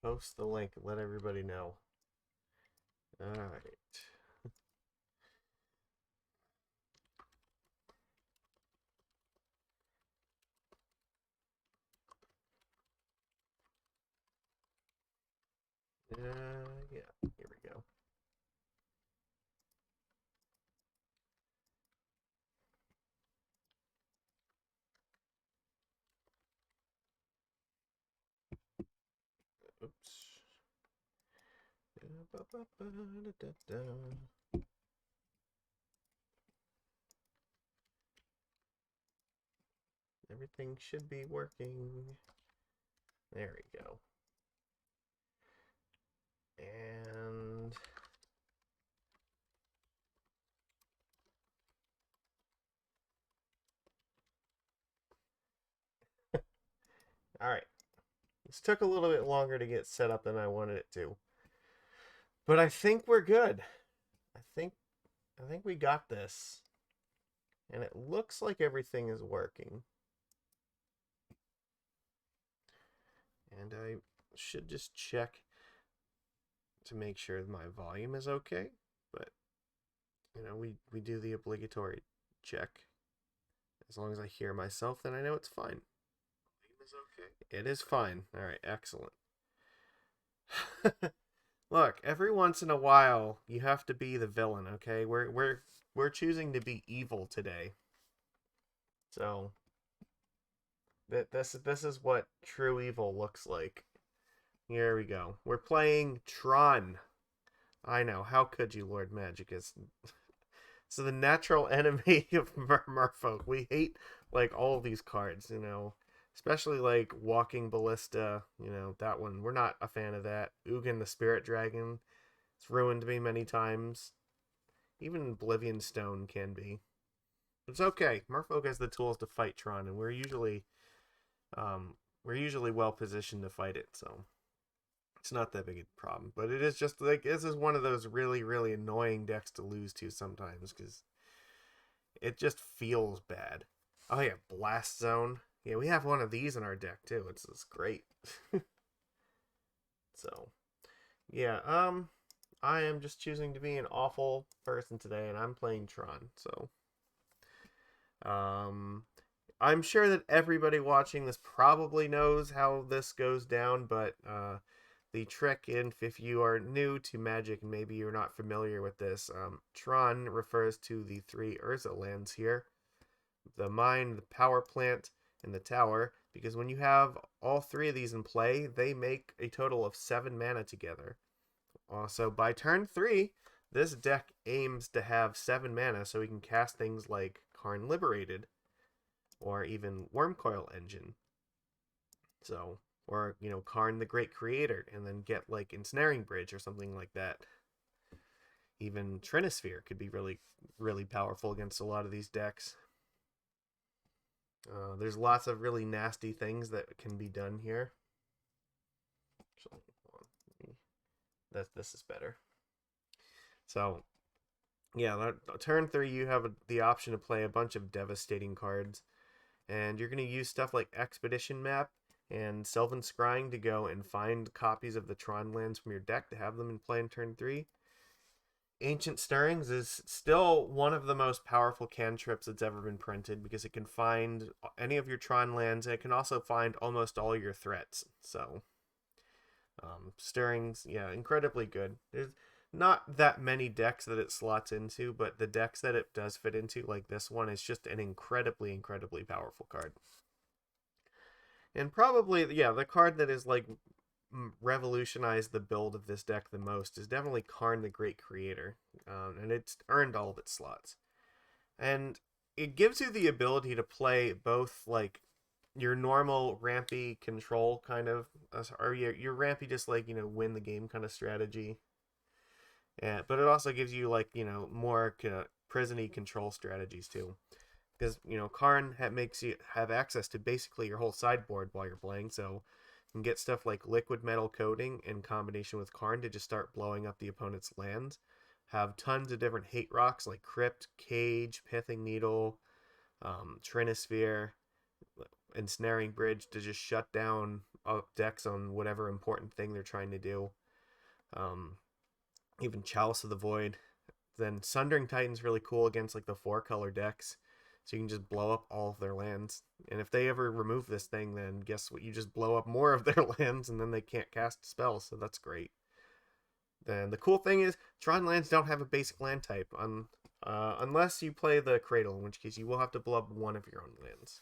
Post the link. Let everybody know. All right. Yeah, here we go. Oops. Everything should be working. There we go. And all right. This took a little bit longer to get set up than I wanted it to. But I think we're good. I think we got this. And it looks like everything is working. And I should just check to make sure my volume is okay. But, you know, we do the obligatory check. As long as I hear myself, then I know it's fine. It is fine. All right, excellent. Look, every once in a while, you have to be the villain, okay? We're choosing to be evil today. So, this is what true evil looks like. Here we go. We're playing Tron. I know. How could you, Lord Magicus? So the natural enemy of Merfolk. We hate like all of these cards, you know, especially like Walking Ballista. You know that one. We're not a fan of that. Ugin the Spirit Dragon. It's ruined me many times. Even Oblivion Stone can be. It's okay. Merfolk has the tools to fight Tron, and we're usually well positioned to fight it. So it's not that big a problem. But it is just like this is one of those really really annoying decks to lose to sometimes because it just feels bad. Oh yeah, Blast Zone. Yeah, we have one of these in our deck too. It's great. So yeah, I am just choosing to be an awful person today, and I'm playing Tron. So um, I'm sure that everybody watching this probably knows how this goes down, but the trick, if you are new to Magic and maybe you're not familiar with this, Tron refers to the three Urza lands here: the mine, the power plant, and the tower. Because when you have all three of these in play, they make a total of 7 mana together. So by turn 3, this deck aims to have 7 mana so we can cast things like Karn Liberated or even Wurmcoil Engine. So, or, you know, Karn the Great Creator and then get like Ensnaring Bridge or something like that. Even Trinisphere could be really, really powerful against a lot of these decks. There's lots of really nasty things that can be done here. So, this is better. So, yeah, turn 3, you have the option to play a bunch of devastating cards. And you're going to use stuff like Expedition Map and Sylvan Scrying to go and find copies of the Tron lands from your deck to have them in play in turn 3. Ancient Stirrings is still one of the most powerful cantrips that's ever been printed because it can find any of your Tron lands and it can also find almost all your threats. So, Stirrings, yeah, incredibly good. There's not that many decks that it slots into, but the decks that it does fit into, like this one, is just an incredibly, incredibly powerful card. And probably, yeah, the card that is like revolutionized the build of this deck the most is definitely Karn the Great Creator, and it's earned all of its slots. And it gives you the ability to play both like your normal rampy control kind of, or your rampy just like, you know, win the game kind of strategy. Yeah, but it also gives you like, you know, more prison-y control strategies too. Because, you know, Karn makes you have access to basically your whole sideboard while you're playing, so you can get stuff like Liquimetal Coating in combination with Karn to just start blowing up the opponent's lands. Have tons of different hate rocks like Crypt, Cage, Pithing Needle, Trinisphere, Ensnaring Bridge to just shut down up decks on whatever important thing they're trying to do. Even Chalice of the Void. Then Sundering Titan's really cool against like the 4-color decks. So you can just blow up all of their lands. And if they ever remove this thing, then guess what? You just blow up more of their lands and then they can't cast spells. So that's great. Then the cool thing is Tron lands don't have a basic land type unless you play the Cradle, in which case you will have to blow up one of your own lands.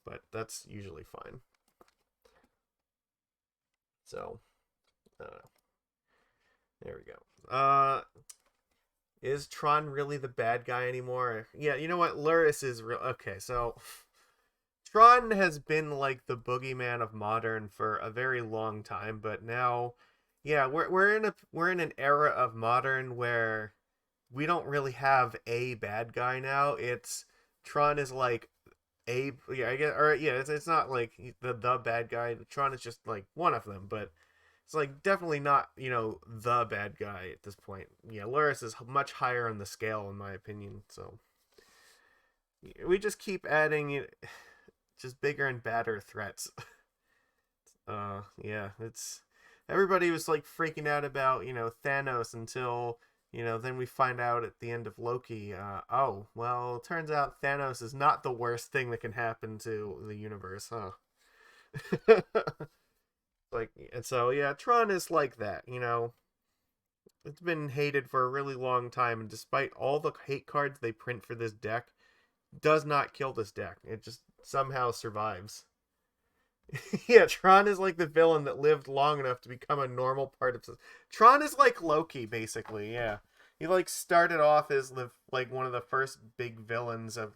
But that's usually fine. So, there we go. Is Tron really the bad guy anymore? Yeah, you know what? Lurrus is real. Okay, so Tron has been like the boogeyman of Modern for a very long time, but now, yeah, we're in an era of Modern where we don't really have a bad guy now. It's Tron is like yeah, I guess, or yeah, it's not like the bad guy. Tron is just like one of them, but it's like definitely not, the bad guy at this point. Yeah, Lurrus is much higher on the scale in my opinion. So we just keep adding just bigger and badder threats. Yeah, it's everybody was like freaking out about, Thanos until, then we find out at the end of Loki, oh, well, it turns out Thanos is not the worst thing that can happen to the universe, huh? Like, and so, yeah, Tron is like that, It's been hated for a really long time, and despite all the hate cards they print for this deck, does not kill this deck. It just somehow survives. Yeah, Tron is like the villain that lived long enough to become a normal part of... Tron is like Loki, basically, yeah. He, like, started off as, one of the first big villains of,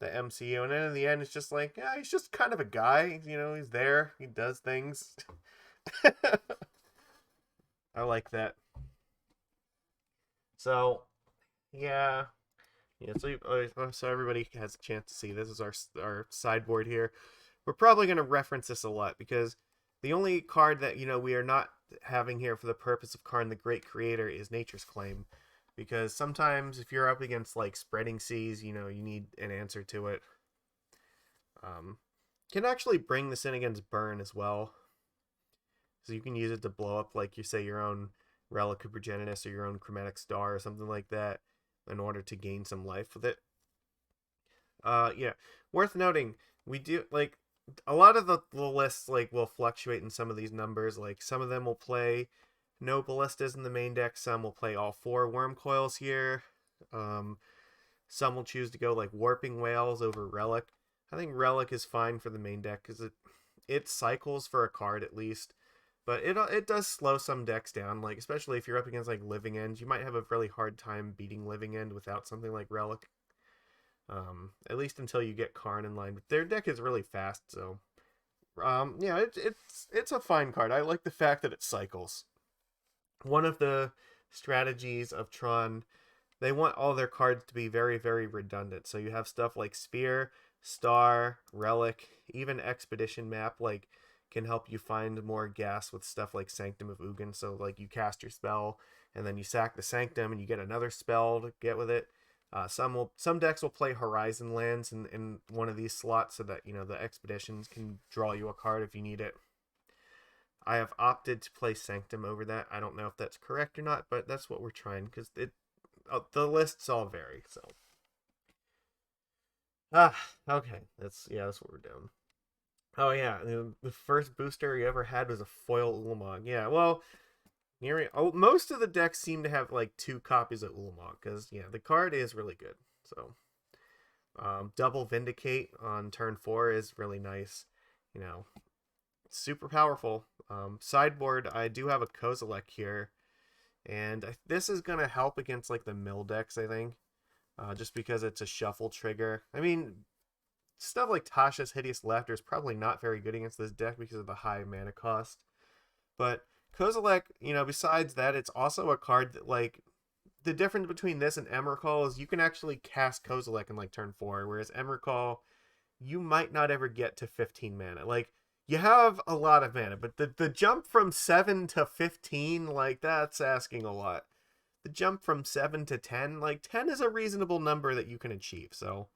the MCU, and then in the end, it's just like, yeah, he's just kind of a guy, he's there, he does things. I like that. So, yeah. Yeah, so everybody has a chance to see. This is our sideboard here. We're probably going to reference this a lot, because the only card that, we are not having here for the purpose of Karn the Great Creator is Nature's Claim. Because sometimes if you're up against, like, Spreading Seas, you need an answer to it. Can actually bring this in against Burn as well. So you can use it to blow up, like, your own Relic of Progenitus or your own Chromatic Star or something like that in order to gain some life with it. Yeah. Worth noting, we do, like, a lot of the lists, like, will fluctuate in some of these numbers. Like, some of them will play no ballistas in the main deck. Some will play all 4 Wurmcoils here. Some will choose to go like Warping Whales over Relic. I think Relic is fine for the main deck because it cycles for a card at least, but it does slow some decks down. Like, especially if you're up against like Living End, you might have a really hard time beating Living End without something like Relic. At least until you get Karn in line. But their deck is really fast, so yeah, it's a fine card. I like the fact that it cycles. One of the strategies of Tron, they want all their cards to be very, very redundant. So you have stuff like Sphere, Star, Relic, even Expedition Map, like, can help you find more gas with stuff like Sanctum of Ugin. So, like, you cast your spell, and then you sack the Sanctum, and you get another spell to get with it. Some decks will play Horizon lands in one of these slots so that, the Expeditions can draw you a card if you need it. I have opted to play Sanctum over that. I don't know if that's correct or not, but that's what we're trying, because the lists all vary, so. Okay. That's what we're doing. Oh, yeah. The first booster you ever had was a foil Ulamog. Yeah, well, most of the decks seem to have, like, 2 copies of Ulamog, because, yeah, the card is really good, so. Double Vindicate on turn 4 is really nice. Super powerful. Sideboard, I do have a Kozilek here, and this is going to help against, like, the mill decks, I think, just because it's a shuffle trigger. I mean, stuff like Tasha's Hideous Laughter is probably not very good against this deck because of the high mana cost, but Kozilek, besides that, it's also a card that, like, the difference between this and Emrakul is you can actually cast Kozilek in, like, turn 4, whereas Emrakul, you might not ever get to 15 mana. Like, you have a lot of mana, but the jump from 7 to 15, like, that's asking a lot. The jump from 7 to 10, like, 10 is a reasonable number that you can achieve. So,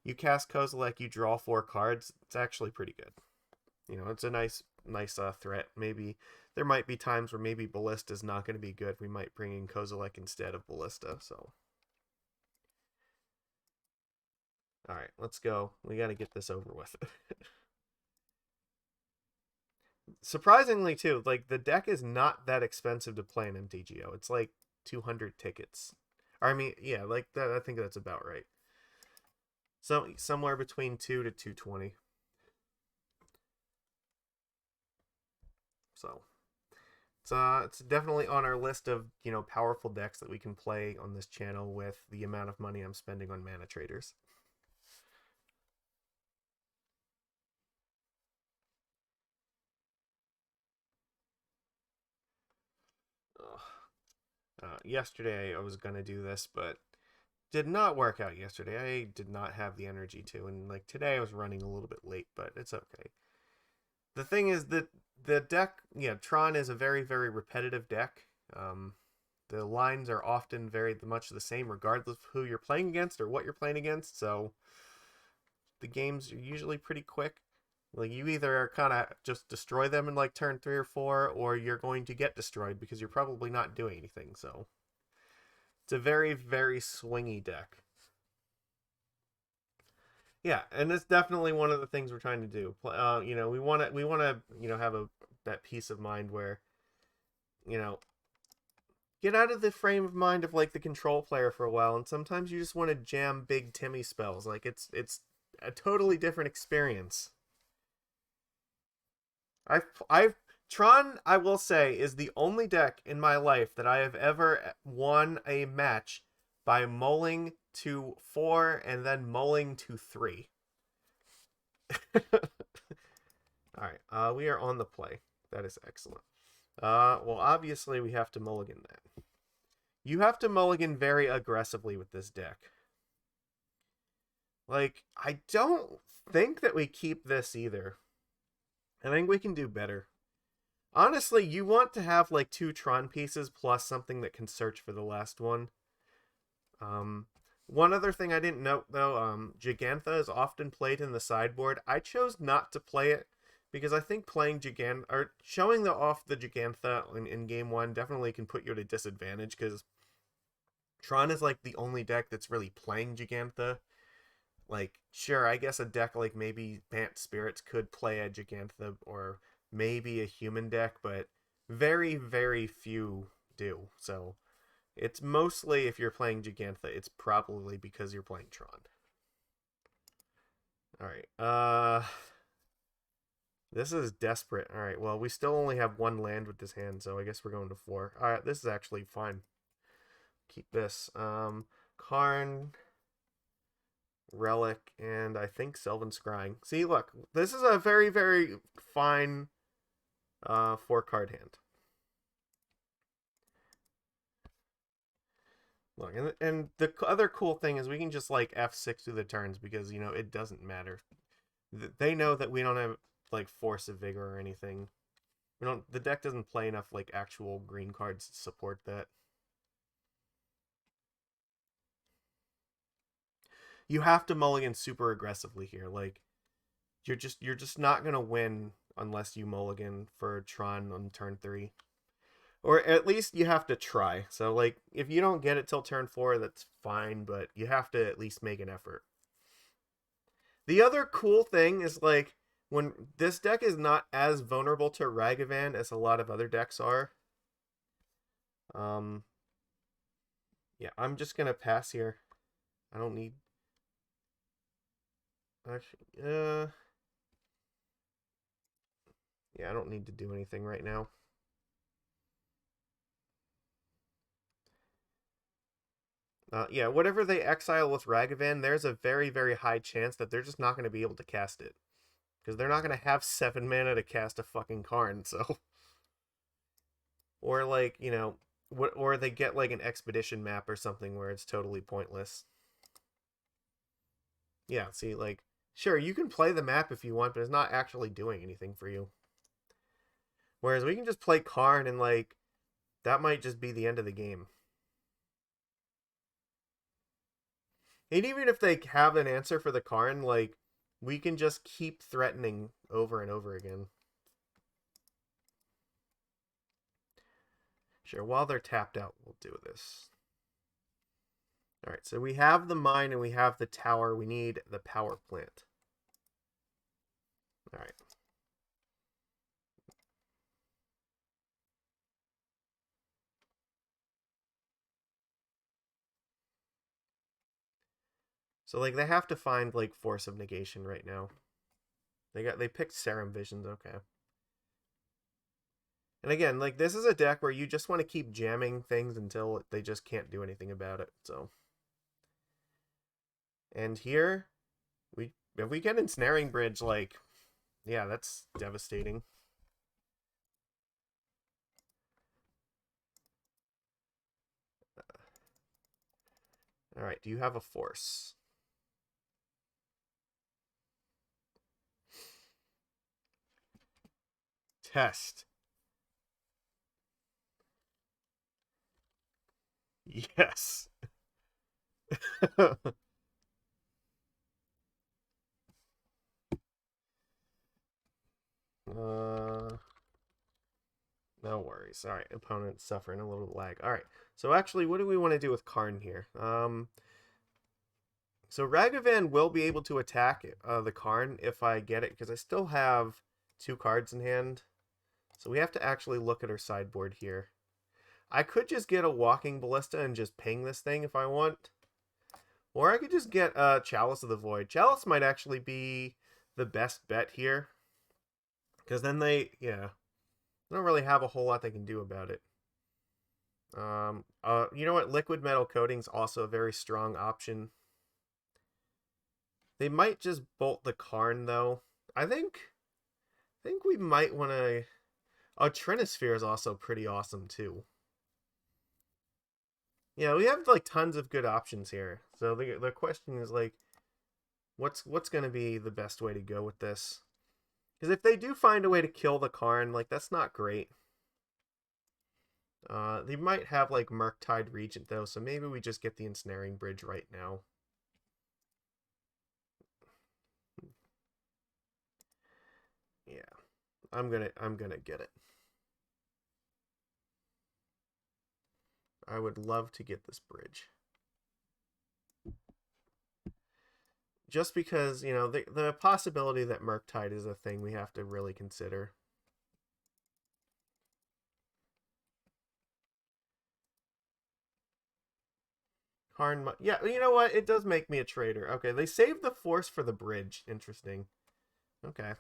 you cast Kozilek, you draw 4 cards. It's actually pretty good. It's a nice nice threat. Maybe there might be times where maybe Ballista is not going to be good. We might bring in Kozilek instead of Ballista. So, all right, let's go. We got to get this over with. Surprisingly, too, like the deck is not that expensive to play in MTGO. It's like 200 tickets. Or, I mean, yeah, like that. I think that's about right. So somewhere between 2 to 220. So it's definitely on our list of, you know, powerful decks that we can play on this channel with the amount of money I'm spending on mana traders. Yesterday I was gonna do this, but did not work out yesterday. I did not have the energy to, and like today I was running a little bit late, but it's okay. The thing is that the deck, yeah, Tron is a very, very repetitive deck. The lines are often very much the same, regardless of who you're playing against or what you're playing against. So the games are usually pretty quick. Like you either kind of just destroy them in like turn 3 or 4, or you're going to get destroyed because you're probably not doing anything. So it's a very, very swingy deck. Yeah, and it's definitely one of the things we're trying to do. You know, we want to, you know, have that peace of mind where, you know, get out of the frame of mind of like the control player for a while, and sometimes you just want to jam big Timmy spells. Like it's a totally different experience. I've Tron, I will say, is the only deck in my life that I have ever won a match by mulling to 4 and then mulling to 3. Alright, we are on the play. That is excellent. Well, obviously we have to mulligan that. You have to mulligan very aggressively with this deck. Like, I don't think that we keep this either. I think we can do better. Honestly, you want to have like 2 Tron pieces plus something that can search for the last one. One other thing I didn't note though, Gigantha is often played in the sideboard. I chose not to play it because I think playing Gigantha or showing off the Gigantha in game 1 definitely can put you at a disadvantage because Tron is like the only deck that's really playing Gigantha. Like, sure, I guess a deck like maybe Bant Spirits could play a Gigantha or maybe a human deck, but very, very few do. So it's mostly if you're playing Gigantha, it's probably because you're playing Tron. Alright, this is desperate. Alright, well, we still only have 1 land with this hand, so I guess we're going to 4. Alright, this is actually fine. Keep this. Karn, Relic, and I think Sylvan Scrying. See, look, this is a very, very fine 4-card hand. Look, and the other cool thing is we can just like F6 through the turns because, you know, it doesn't matter. They know that we don't have like Force of Vigor or anything. We don't. The deck doesn't play enough like actual green cards to support that. You have to mulligan super aggressively here. Like you're just not gonna win unless you mulligan for Tron on turn 3. Or at least you have to try. So, like, if you don't get it till turn 4, that's fine, but you have to at least make an effort. The other cool thing is, like, when this deck is not as vulnerable to Ragavan as a lot of other decks are. Yeah, I'm just gonna pass here. I don't need... Actually, yeah, I don't need to do anything right now. Yeah, whatever they exile with Ragavan, there's a very, very high chance that they're just not going to be able to cast it. Because they're not going to have 7 mana to cast a fucking Karn, so... Or, like, you know... Or they get, like, an Expedition map or something where it's totally pointless. Yeah, see, like... Sure, you can play the map if you want, but it's not actually doing anything for you. Whereas we can just play Karn and, like... That might just be the end of the game. And even if they have an answer for the Karn, like, we can just keep threatening over and over again. Sure, while they're tapped out, we'll do this. Alright, so we have the mine and we have the tower. We need the power plant. Alright. So, like, they have to find, like, Force of Negation right now. They picked Serum Visions, okay. And again, like, this is a deck where you just want to keep jamming things until they just can't do anything about it, so. And here, if we get Ensnaring Bridge, like, yeah, that's devastating. Alright, do you have a Force? Test. Yes. No worries. All right, opponent suffering a little lag. All right, so actually, what do we want to do with Karn here? So Ragavan will be able to attack the Karn if I get it, because I still have 2 cards in hand. So we have to actually look at our sideboard here. I could just get a Walking Ballista and just ping this thing if I want. Or I could just get Chalice of the Void. Chalice might actually be the best bet here. Because then they don't really have a whole lot they can do about it. You know what? Liquimetal Coating is also a very strong option. They might just bolt the Karn, though. I think we might want to... Oh, Trinisphere is also pretty awesome, too. Yeah, we have, like, tons of good options here. So the question is, like, what's going to be the best way to go with this? Because if they do find a way to kill the Karn, like, that's not great. They might have, like, Murktide Regent, though, so maybe we just get the Ensnaring Bridge right now. Yeah, I'm gonna get it. I would love to get this bridge. Just because, you know, the possibility that Murktide is a thing we have to really consider. Karn, yeah, you know what? It does make me a traitor. Okay, they saved the Force for the bridge. Interesting. Okay.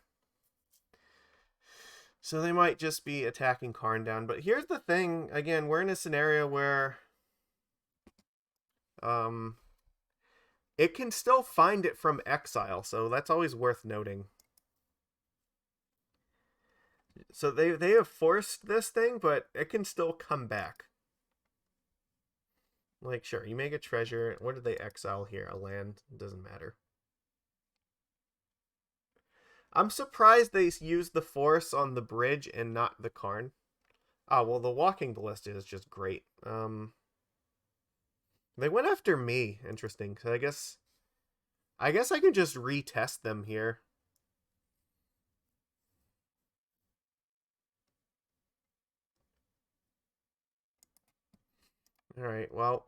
So they might just be attacking Karn down. But here's the thing. Again, we're in a scenario where it can still find it from exile, so that's always worth noting. So they have forced this thing, but it can still come back. Like, sure, you make a treasure. What did they exile here? A land? It doesn't matter. I'm surprised they used the Force on the bridge and not the Karn. Oh, well, the Walking Ballista is just great. They went after me. Interesting. So I guess I can just retest them here. All right. Well,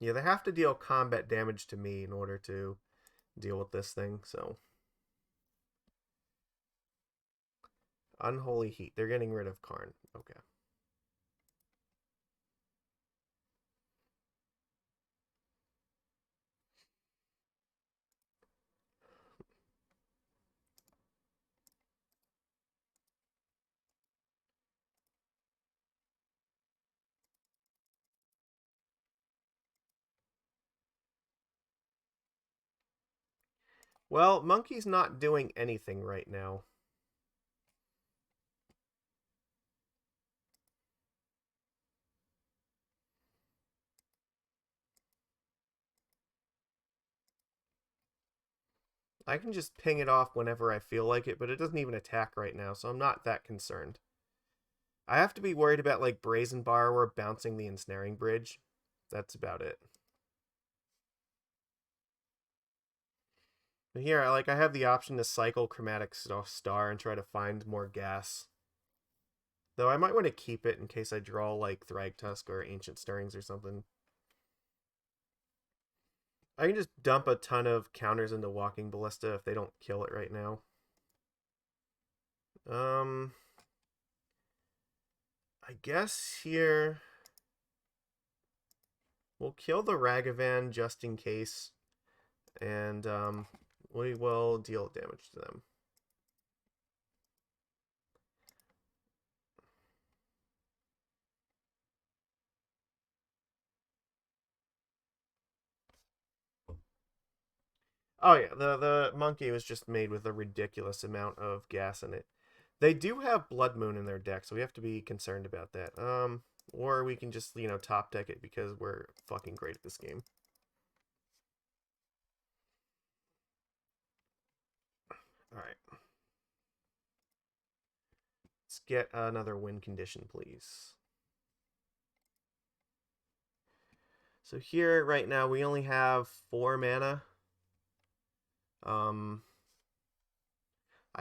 yeah, they have to deal combat damage to me in order to deal with this thing. So Unholy Heat. They're getting rid of Karn. Okay. Well, Monkey's not doing anything right now. I can just ping it off whenever I feel like it, but it doesn't even attack right now, so I'm not that concerned. I have to be worried about, like, Brazen Borrower bouncing the Ensnaring Bridge. That's about it. But here, I have the option to cycle Chromatic Star and try to find more gas. Though I might want to keep it in case I draw, like, Thragtusk or Ancient Stirrings or something. I can just dump a ton of counters into Walking Ballista if they don't kill it right now. I guess here we'll kill the Ragavan just in case, and we will deal damage to them. Oh yeah, the monkey was just made with a ridiculous amount of gas in it. They do have Blood Moon in their deck, so we have to be concerned about that. Or we can just, top deck it because we're fucking great at this game. Alright. Let's get another win condition, please. So here, right now, we only have 4 mana. I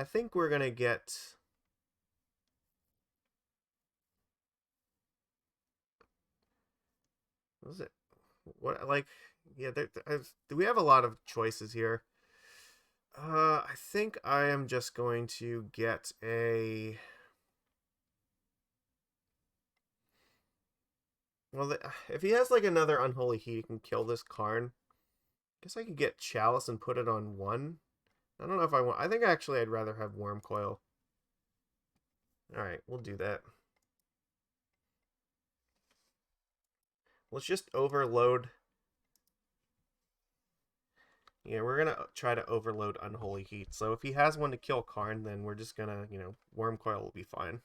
think we're gonna get... What is it? What, like... Yeah, we have a lot of choices here. I think I am just going to get a... Well, if he has, like, another Unholy Heat, he can kill this Karn. I guess I could get Chalice and put it on 1. I don't know if I want... I think actually I'd rather have Wurmcoil. Alright, we'll do that. Let's just overload... Yeah, we're going to try to overload Unholy Heat. So if he has one to kill Karn, then we're just going to, Wurmcoil will be fine.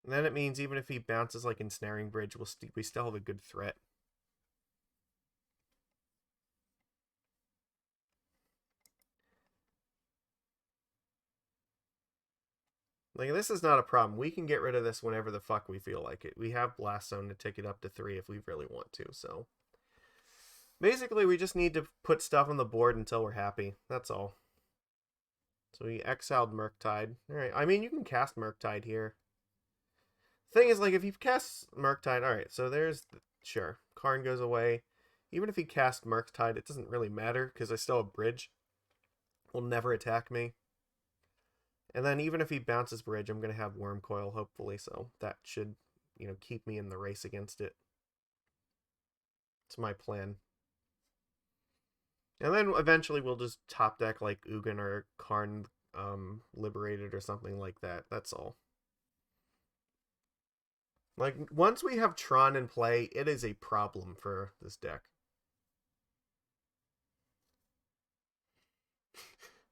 And then it means even if he bounces like Ensnaring Bridge, we still have a good threat. Like, this is not a problem. We can get rid of this whenever the fuck we feel like it. We have Blast Zone to take it up to 3 if we really want to, so... Basically, we just need to put stuff on the board until we're happy. That's all. So we exiled Murktide. Alright, I mean, you can cast Murktide here. Thing is, like, if you cast Murktide... Alright, so there's... Sure, Karn goes away. Even if he casts Murktide, it doesn't really matter, because I still have Bridge. Will never attack me. And then even if he bounces Bridge, I'm going to have Wurmcoil, hopefully, so that should, keep me in the race against it. It's my plan. And then eventually we'll just top deck, like, Ugin or Karn Liberated or something like that. That's all. Like, once we have Tron in play, it is a problem for this deck.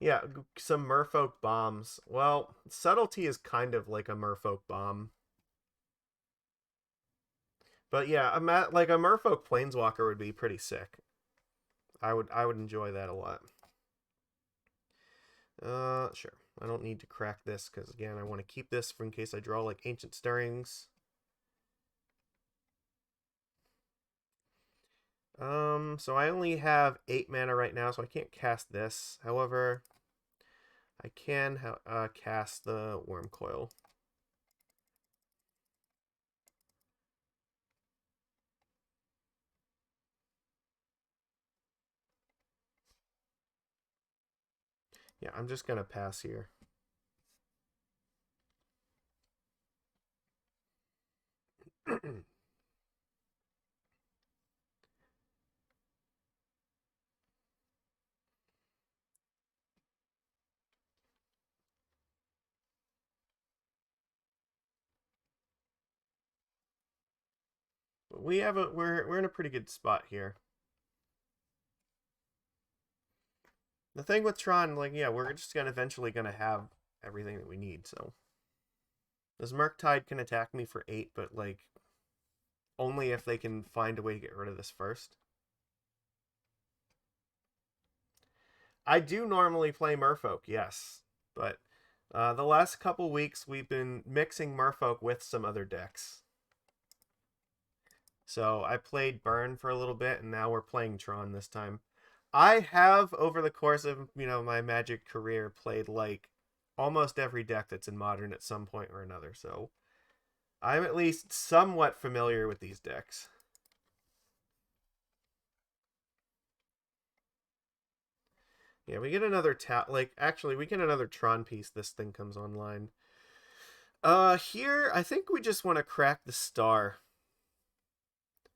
Yeah, some Merfolk bombs. Well, Subtlety is kind of like a Merfolk bomb. But yeah, like a Merfolk Planeswalker would be pretty sick. I would enjoy that a lot. Sure. I don't need to crack this because, again, I want to keep this in case I draw, like, Ancient Stirrings. So I only have 8 mana right now, so I can't cast this. However, I can cast the Wurmcoil. Yeah, I'm just going to pass here. We're in a pretty good spot here. The thing with Tron, like, yeah, we're just eventually gonna have everything that we need, so. This Murktide can attack me for 8, but, like, only if they can find a way to get rid of this first. I do normally play Merfolk, yes, but the last couple weeks we've been mixing Merfolk with some other decks. So I played Burn for a little bit, and now we're playing Tron this time. I have, over the course of my Magic career, played like almost every deck that's in Modern at some point or another. So I'm at least somewhat familiar with these decks. Yeah, we get another actually we get another Tron piece. This thing comes online. Here I think we just want to crack the star.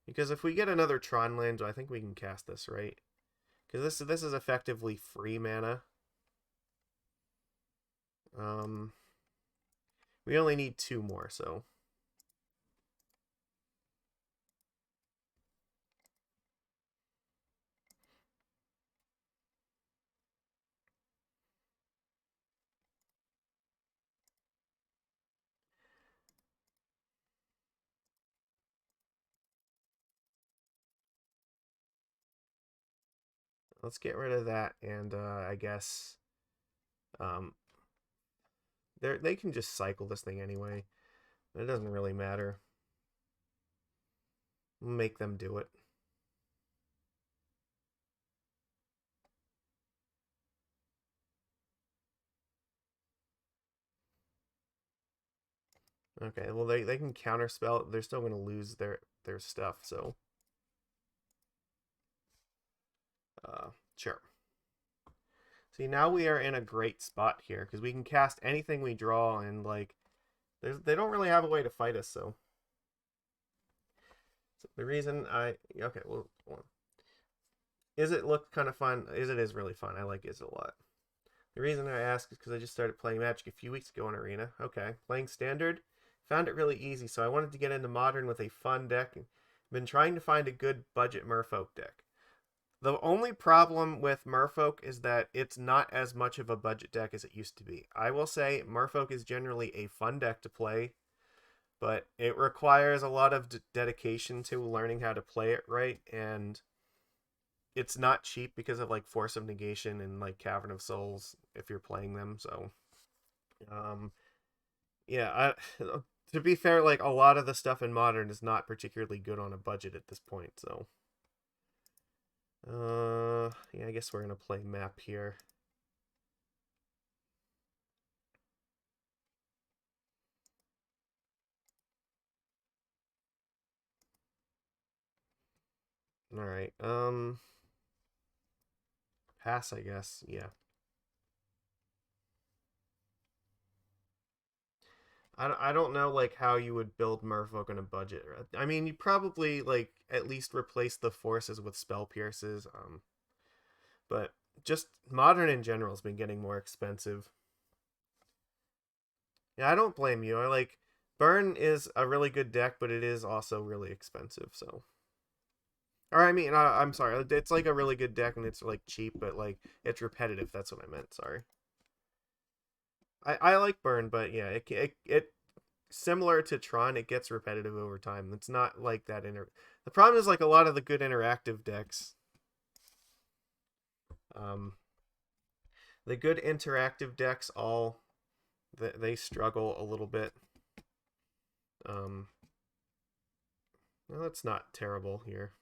Because if we get another Tron land, I think we can cast this, right? Because this is effectively free mana. We only need 2 more, so. Let's get rid of that, and I guess they can just cycle this thing anyway. It doesn't really matter. We'll make them do it. Okay, well they can counterspell. They're still going to lose their stuff, so sure. See, now we are in a great spot here because we can cast anything we draw, and like they don't really have a way to fight us. So the reason okay, well, Is it looked kind of fun? It is really fun. I like Is it a lot. The reason I ask is because I just started playing Magic a few weeks ago in Arena. Okay, playing Standard, found it really easy, so I wanted to get into Modern with a fun deck. Been trying to find a good budget Merfolk deck. The only problem with Merfolk is that it's not as much of a budget deck as it used to be. I will say Merfolk is generally a fun deck to play, but it requires a lot of dedication to learning how to play it right, and it's not cheap because of like Force of Negation and like Cavern of Souls if you're playing them. So, yeah, to be fair, like a lot of the stuff in Modern is not particularly good on a budget at this point. So, yeah, I guess we're gonna play map here. All right, pass, I guess. Yeah. I don't know like how you would build Merfolk on a budget. I mean, you probably like at least replace the forces with spell pierces. But just Modern in general has been getting more expensive. Yeah, I don't blame you. I like Burn is a really good deck, but it is also really expensive. So, or I mean, I'm sorry, it's like a really good deck and it's like cheap, but like it's repetitive. That's what I meant. Sorry. I like Burn, but yeah, it similar to Tron, it gets repetitive over time. It's not like that The problem is like a lot of the good interactive decks. Um, the good interactive decks all they struggle a little bit. Well, that's not terrible here.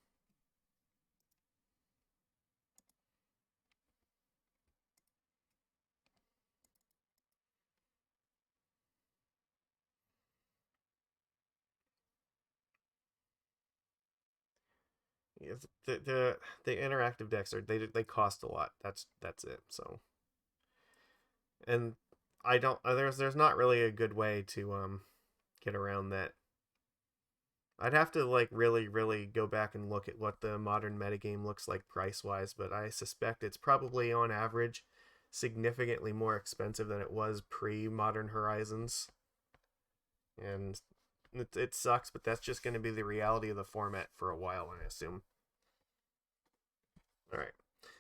The interactive decks they cost a lot. That's it. So, and I don't there's not really a good way to get around that. I'd have to like really go back and look at what the Modern metagame looks like price wise, but I suspect it's probably on average significantly more expensive than it was pre Modern Horizons, and it sucks, but that's just going to be the reality of the format for a while, I assume. All right.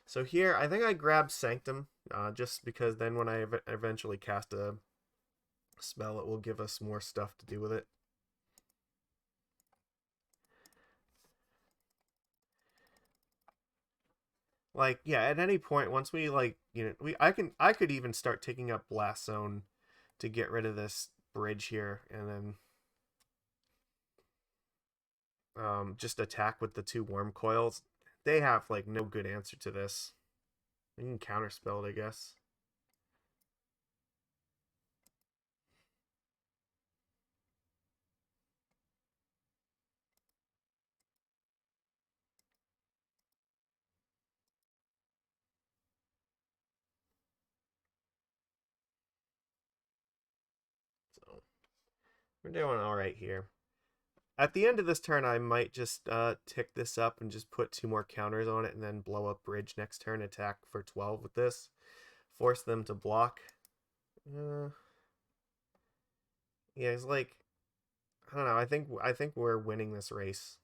So here, I think I grab Sanctum, just because then when I eventually cast a spell, it will give us more stuff to do with it. Like, yeah, at any point, once we, like, I could even start taking up Blast Zone to get rid of this bridge here, and then just attack with the 2 Wurmcoils. They have, like, no good answer to this. We can counterspell it, I guess. So, we're doing alright here. At the end of this turn, I might just tick this up and just put 2 more counters on it and then blow up bridge next turn, attack for 12 with this. Force them to block. Yeah, it's like, I don't know, I think we're winning this race.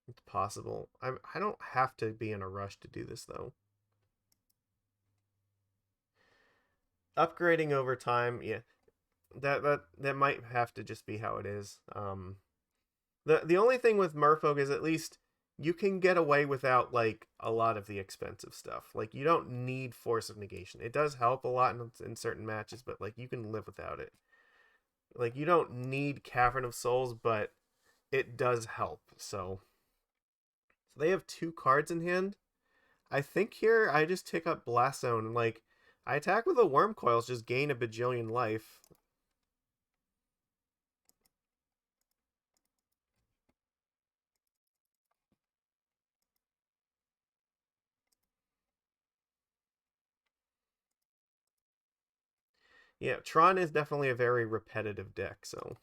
It's possible. I don't have to be in a rush to do this though. Upgrading over time, yeah. That might have to just be how it is. The only thing with Merfolk is at least you can get away without like a lot of the expensive stuff. Like you don't need Force of Negation. It does help a lot in certain matches, but like you can live without it. Like you don't need Cavern of Souls, but it does help. So they have 2 cards in hand. I think here I just tick up Blast Zone and like I attack with the Wurmcoils, just gain a bajillion life. Yeah, Tron is definitely a very repetitive deck, so.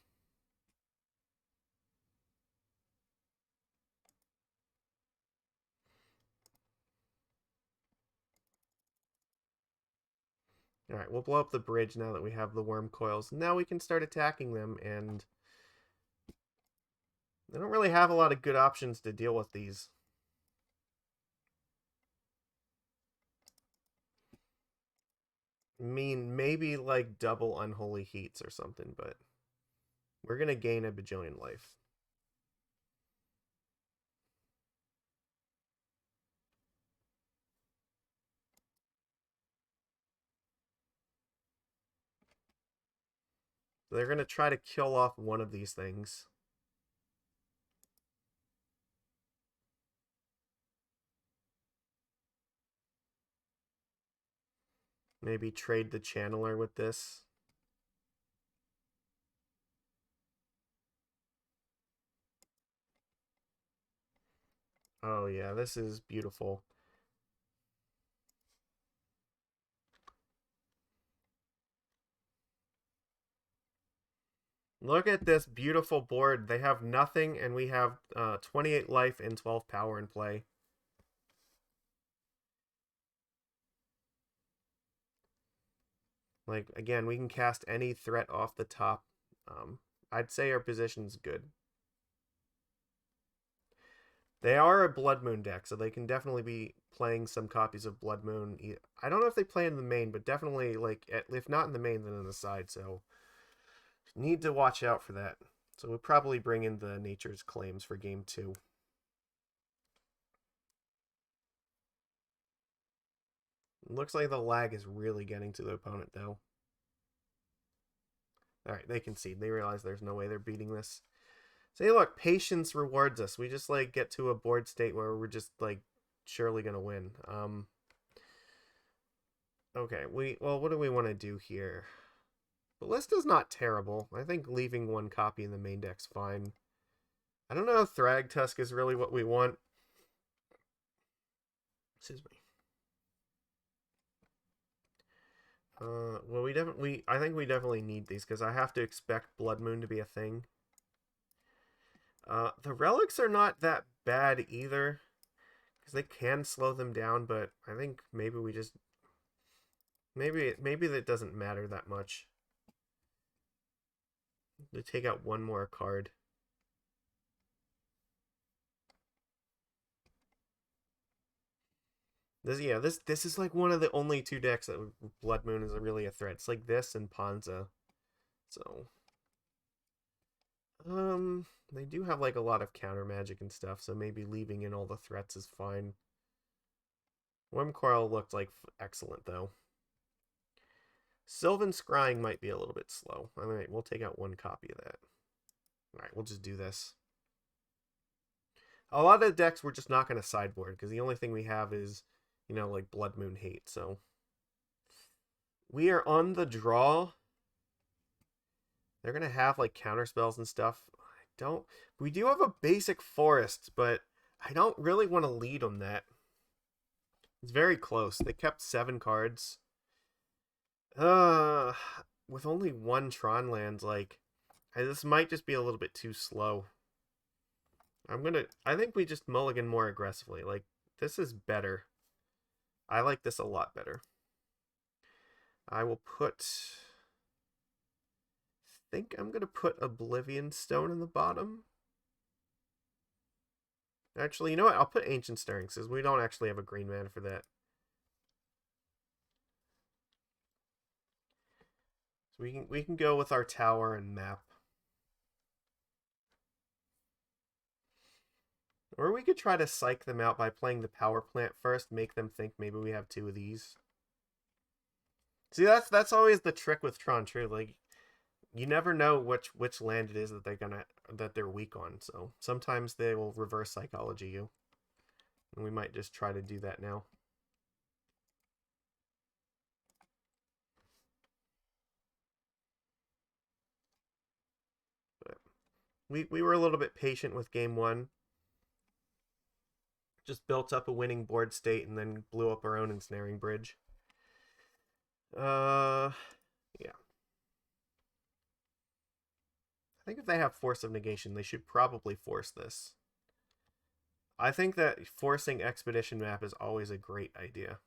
Alright, we'll blow up the bridge now that we have the Wurmcoils. Now we can start attacking them, and they don't really have a lot of good options to deal with these. I mean, maybe like double Unholy Heats or something, but we're going to gain a bajillion life. They're going to try to kill off one of these things. Maybe trade the Channeler with this. Oh yeah, this is beautiful. Look at this beautiful board. They have nothing, and we have 28 life and 12 power in play. Like, again, we can cast any threat off the top. I'd say our position's good. They are a Blood Moon deck, so they can definitely be playing some copies of Blood Moon. I don't know if they play in the main, but definitely, like, if not in the main, then in the side, so need to watch out for that. So we'll probably bring in the Nature's Claims for game 2. Looks like the lag is really getting to the opponent, though. Alright, they concede. They realize there's no way they're beating this. Say, look, patience rewards us. We just, like, get to a board state where we're just, like, surely gonna win. Okay, well, what do we want to do here? Ballista's not terrible. I think leaving 1 copy in the main deck's fine. I don't know if Thragtusk is really what we want. Excuse me. Well, I think we definitely need these because I have to expect Blood Moon to be a thing. The relics are not that bad either because they can slow them down, but I think maybe we just maybe that doesn't matter that much. To take out 1 more card. This is like one of the only 2 decks that Blood Moon is really a threat. It's like this and Panza. So They do have like a lot of counter magic and stuff, so maybe leaving in all the threats is fine. Wurmcoil looked like excellent though. Sylvan Scrying might be a little bit slow. Alright, we'll take out one copy of that. Alright, we'll just do this. A lot of decks we're just not going to sideboard, because the only thing we have is, you know, like Blood Moon Hate, so. We are on the draw. They're going to have, like, counter spells and stuff. We do have a basic forest, but I don't really want to lead on that. It's very close. They kept 7 cards. With only 1 Tron land, like, this might just be a little bit too slow. I think we just mulligan more aggressively. Like, this is better. I like this a lot better. I will think I'm going to put Oblivion Stone in the bottom. Actually, you know what? I'll put Ancient Stirring, because we don't actually have a green mana for that. So we can go with our tower and map. Or we could try to psych them out by playing the power plant first, make them think maybe we have 2 of these. See, that's always the trick with Tron, true. Like, you never know which land it is that they're weak on. So sometimes they will reverse psychology you, and we might just try to do that now. But we were a little bit patient with game 1. Just built up a winning board state and then blew up our own Ensnaring Bridge. Yeah. I think if they have Force of Negation, they should probably force this. I think that forcing Expedition Map is always a great idea.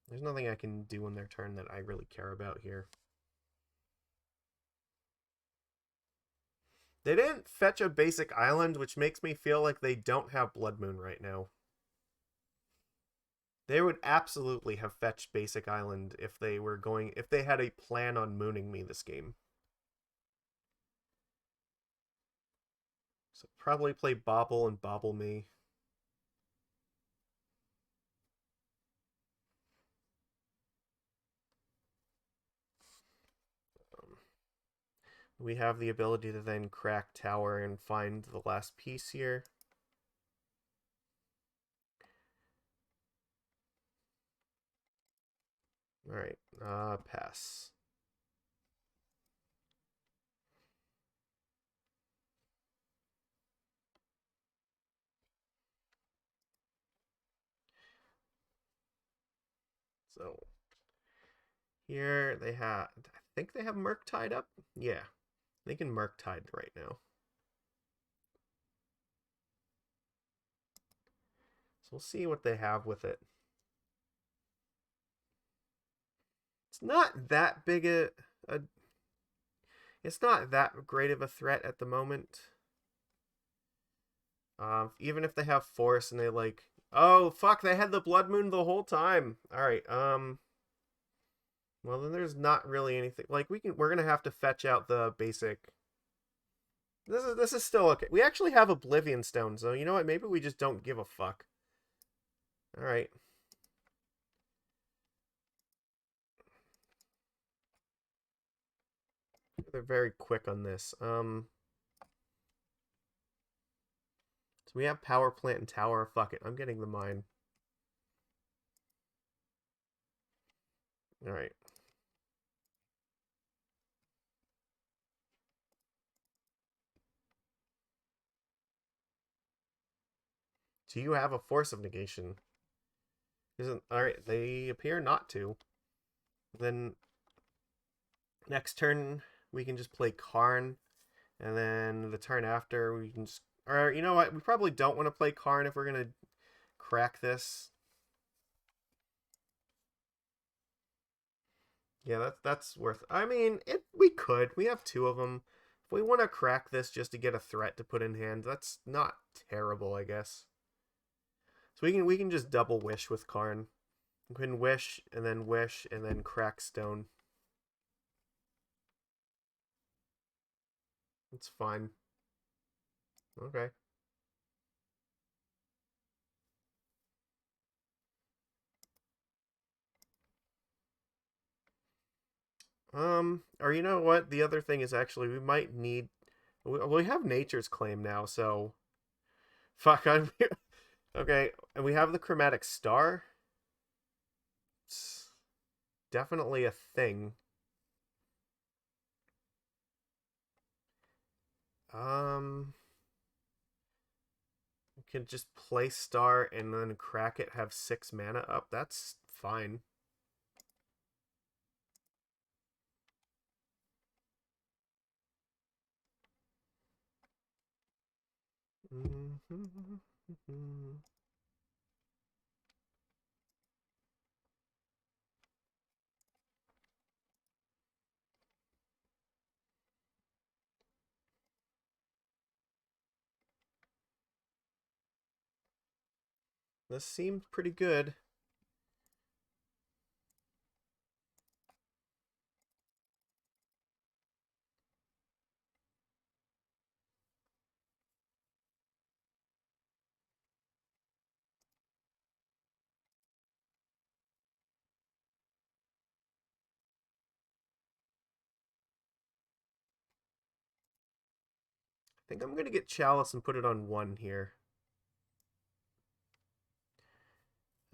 There's nothing I can do on their turn that I really care about here. They didn't fetch a basic island, which makes me feel like they don't have Blood Moon right now. They would absolutely have fetched basic island if they had a plan on mooning me this game. So probably play Bobble and Bobble me. We have the ability to then crack tower and find the last piece here. Alright, pass. So, here they have, I think they have Murktide up? Yeah, they can Murktide right now. So we'll see what they have with it. It's not that big it's not that great of a threat at the moment. Even if they have Force and they like, oh fuck, they had the Blood Moon the whole time. All right, well then there's not really anything like we're gonna have to fetch out the basic. This is still okay. We actually have Oblivion Stone, so you know what? Maybe we just don't give a fuck. All right. They're very quick on this. So we have Power Plant and Tower. Fuck it. I'm getting the mine. Alright. Do you have a Force of Negation? Alright, they appear not to. Then next turn we can just play Karn. And then the turn after we can just, or you know what? We probably don't want to play Karn if we're gonna crack this. Yeah, that's worth. I mean, we could. We have 2 of them. If we want to crack this just to get a threat to put in hand, that's not terrible, I guess. So we can just double wish with Karn. We can wish and then crack stone. It's fine. Okay. Or you know what? The other thing is actually we might need... We have Nature's Claim now, so... Fuck, I'm... Okay, and we have the Chromatic Star. It's definitely a thing. We can just play Star and then crack it, have 6 mana up. That's fine. This seems pretty good. I think I'm going to get Chalice and put it on 1 here.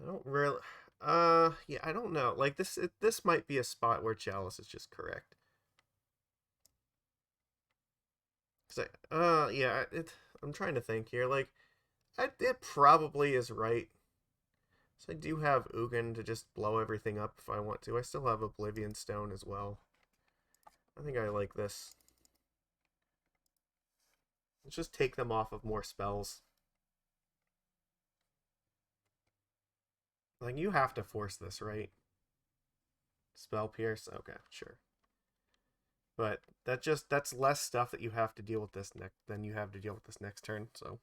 I don't really... yeah, I don't know. Like, this might be a spot where Chalice is just correct. Yeah, I'm trying to think here. Like, it probably is right. So I do have Ugin to just blow everything up if I want to. I still have Oblivion Stone as well. I think I like this. Let's just take them off of more spells. Like, you have to force this, right? Spell Pierce? Okay, sure. But that's less stuff that you have to deal with this than you have to deal with this next turn, so.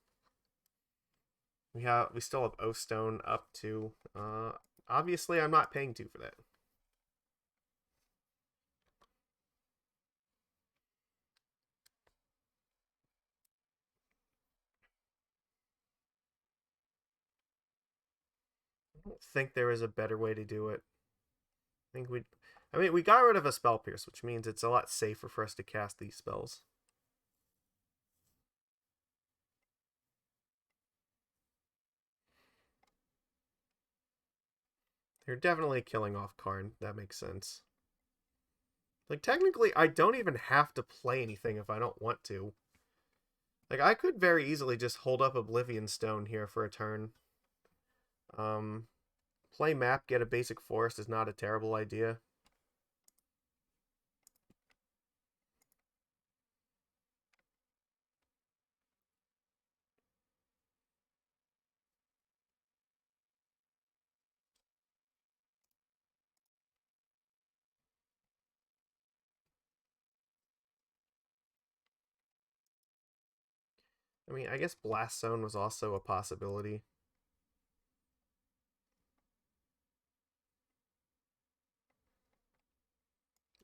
We still have O Stone up to obviously I'm not paying 2 for that. I don't think there is a better way to do it. I mean, we got rid of a Spell Pierce, which means it's a lot safer for us to cast these spells. They're definitely killing off Karn. That makes sense. Like, technically, I don't even have to play anything if I don't want to. Like, I could very easily just hold up Oblivion Stone here for a turn. Play map, get a basic forest is not a terrible idea. I mean, I guess Blast Zone was also a possibility.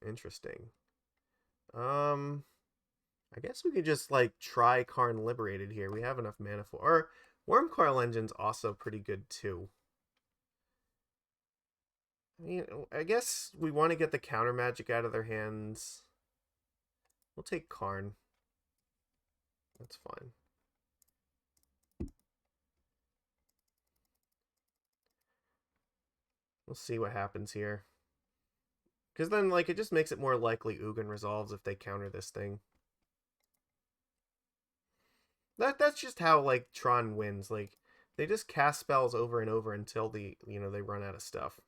Interesting. I guess we could just, like, try Karn Liberated here. We have enough mana for... Or Wurmcoil Engine's also pretty good, too. I mean, I guess we want to get the counter magic out of their hands. We'll take Karn. That's fine. We'll see what happens here. Because then, like, it just makes it more likely Ugin resolves if they counter this thing. That's just how, like, Tron wins. Like, they just cast spells over and over until they run out of stuff.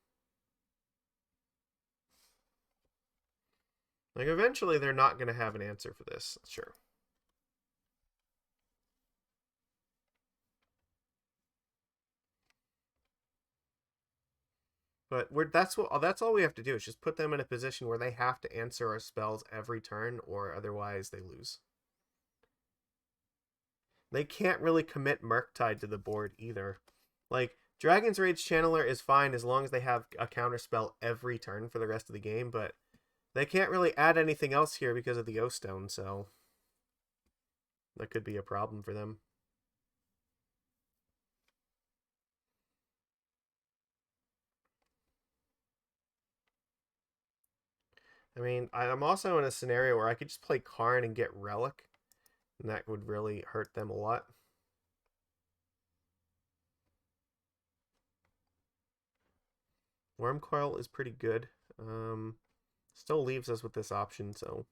Like, eventually they're not going to have an answer for this. Sure. But that's all we have to do is just put them in a position where they have to answer our spells every turn, or otherwise they lose. They can't really commit Murktide to the board either. Like, Dragon's Rage Channeler is fine as long as they have a counter spell every turn for the rest of the game, but they can't really add anything else here because of the O Stone, so... That could be a problem for them. I mean, I'm also in a scenario where I could just play Karn and get Relic, and that would really hurt them a lot. Wurmcoil is pretty good. Still leaves us with this option, so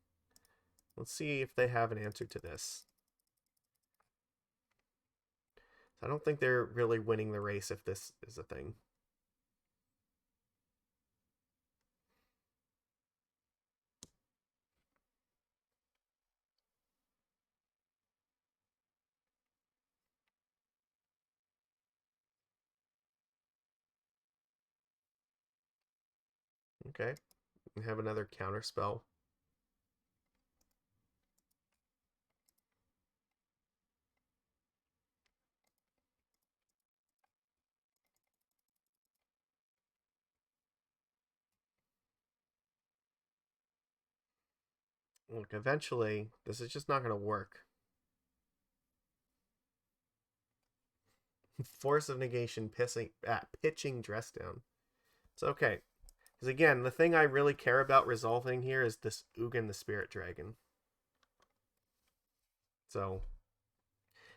let's see if they have an answer to this. I don't think they're really winning the race if this is a thing. Okay, we have another counter spell. Look, eventually, this is just not going to work. Force of negation, pitching dress down. It's okay. Because again, the thing I really care about resolving here is this Ugin the Spirit Dragon. So,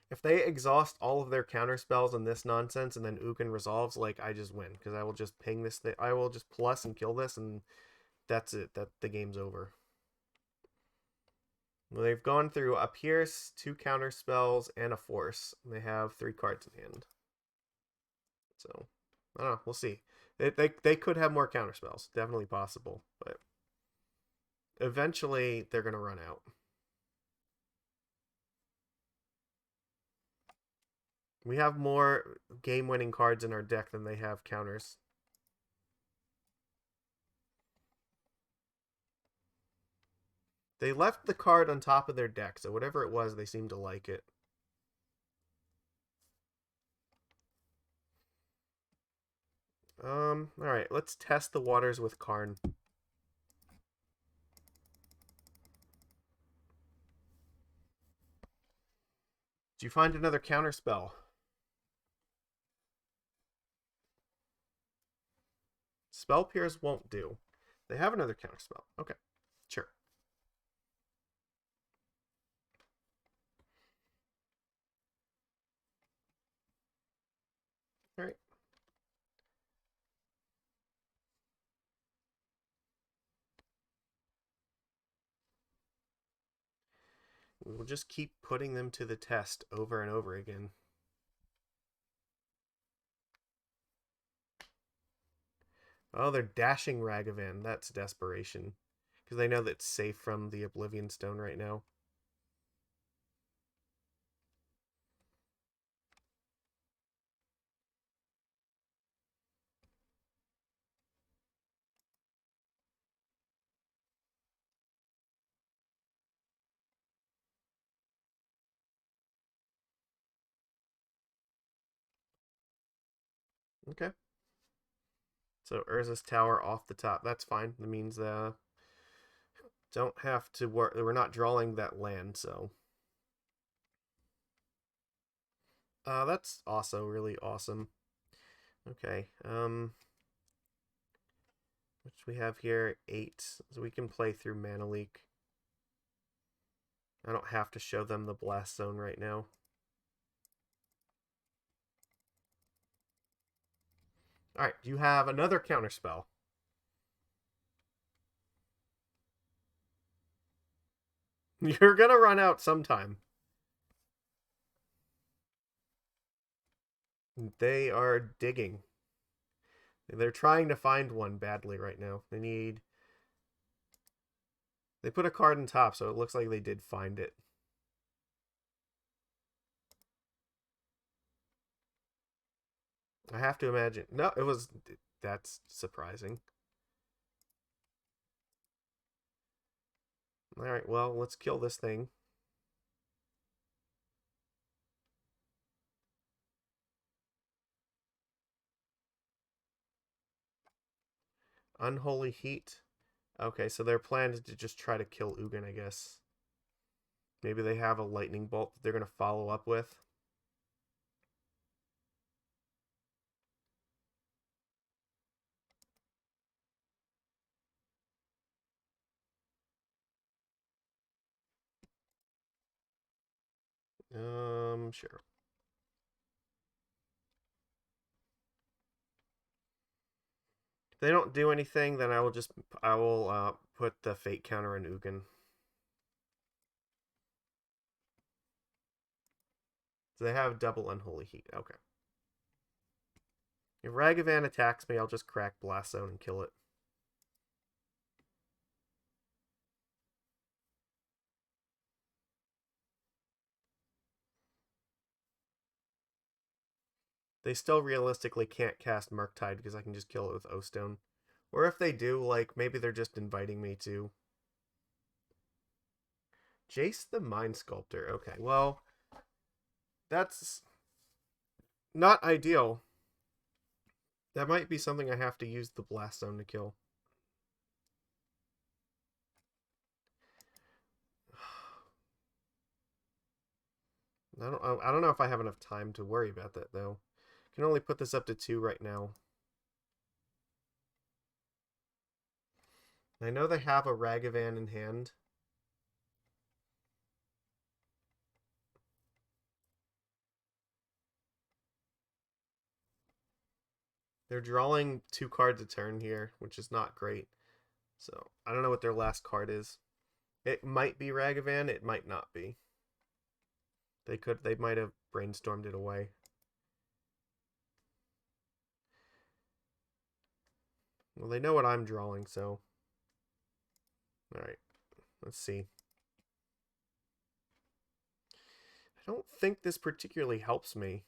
if they exhaust all of their counter spells and this nonsense, and then Ugin resolves, like, I just win. Because I will just ping this thing. I will just plus and kill this, and that's it. The game's over. Well, they've gone through a Pierce, 2 counter spells, and a Force. They have 3 cards in hand. So, I don't know. We'll see. They could have more counter spells. Definitely possible. But eventually, they're going to run out. We have more game-winning cards in our deck than they have counters. They left the card on top of their deck, so whatever it was, they seemed to like it. Alright, let's test the waters with Karn. Did you find another counter spell? Spell Pierce won't do. They have another counter spell. Okay, sure. Alright. We will just keep putting them to the test over and over again. Oh, they're dashing Ragavan. That's desperation. Because they know that it's safe from the Oblivion Stone right now. Okay. So Urza's Tower off the top. That's fine. That means don't have to work. We're not drawing that land, so that's also really awesome. Okay. Which we have here 8, so we can play through Mana Leak. I don't have to show them the Blast Zone right now. All right, you have another counterspell. You're gonna run out sometime. They are digging. They're trying to find one badly right now. They put a card on top, so it looks like they did find it. I have to imagine. No, that's surprising. Alright, well, let's kill this thing. Unholy Heat. Okay, so their plan is to just try to kill Ugin, I guess. Maybe they have a lightning bolt that they're going to follow up with. Sure. If they don't do anything, then I will put the fate counter in Ugin. So they have double Unholy Heat. Okay. If Ragavan attacks me, I'll just crack Blast Zone and kill it. They still realistically can't cast Murktide because I can just kill it with O-Stone. Or if they do, like, maybe they're just inviting me to. Jace the Mind Sculptor. Okay, well, that's not ideal. That might be something I have to use the Blast Zone to kill. I don't know if I have enough time to worry about that, though. I can only put this up to 2 right now. I know they have a Ragavan in hand. They're drawing 2 cards a turn here, which is not great. So, I don't know what their last card is. It might be Ragavan, it might not be. They might have brainstormed it away. Well, they know what I'm drawing, so. Alright, let's see. I don't think this particularly helps me.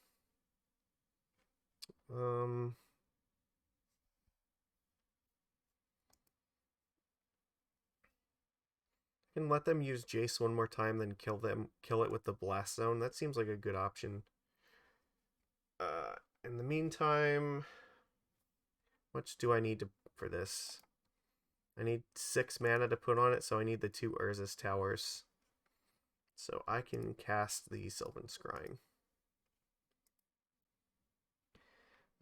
I can let them use Jace one more time, then kill it with the Blast Zone. That seems like a good option. In the meantime, how much do I need for this? I need 6 mana to put on it, so I need the 2 Urza's Towers. So I can cast the Sylvan Scrying.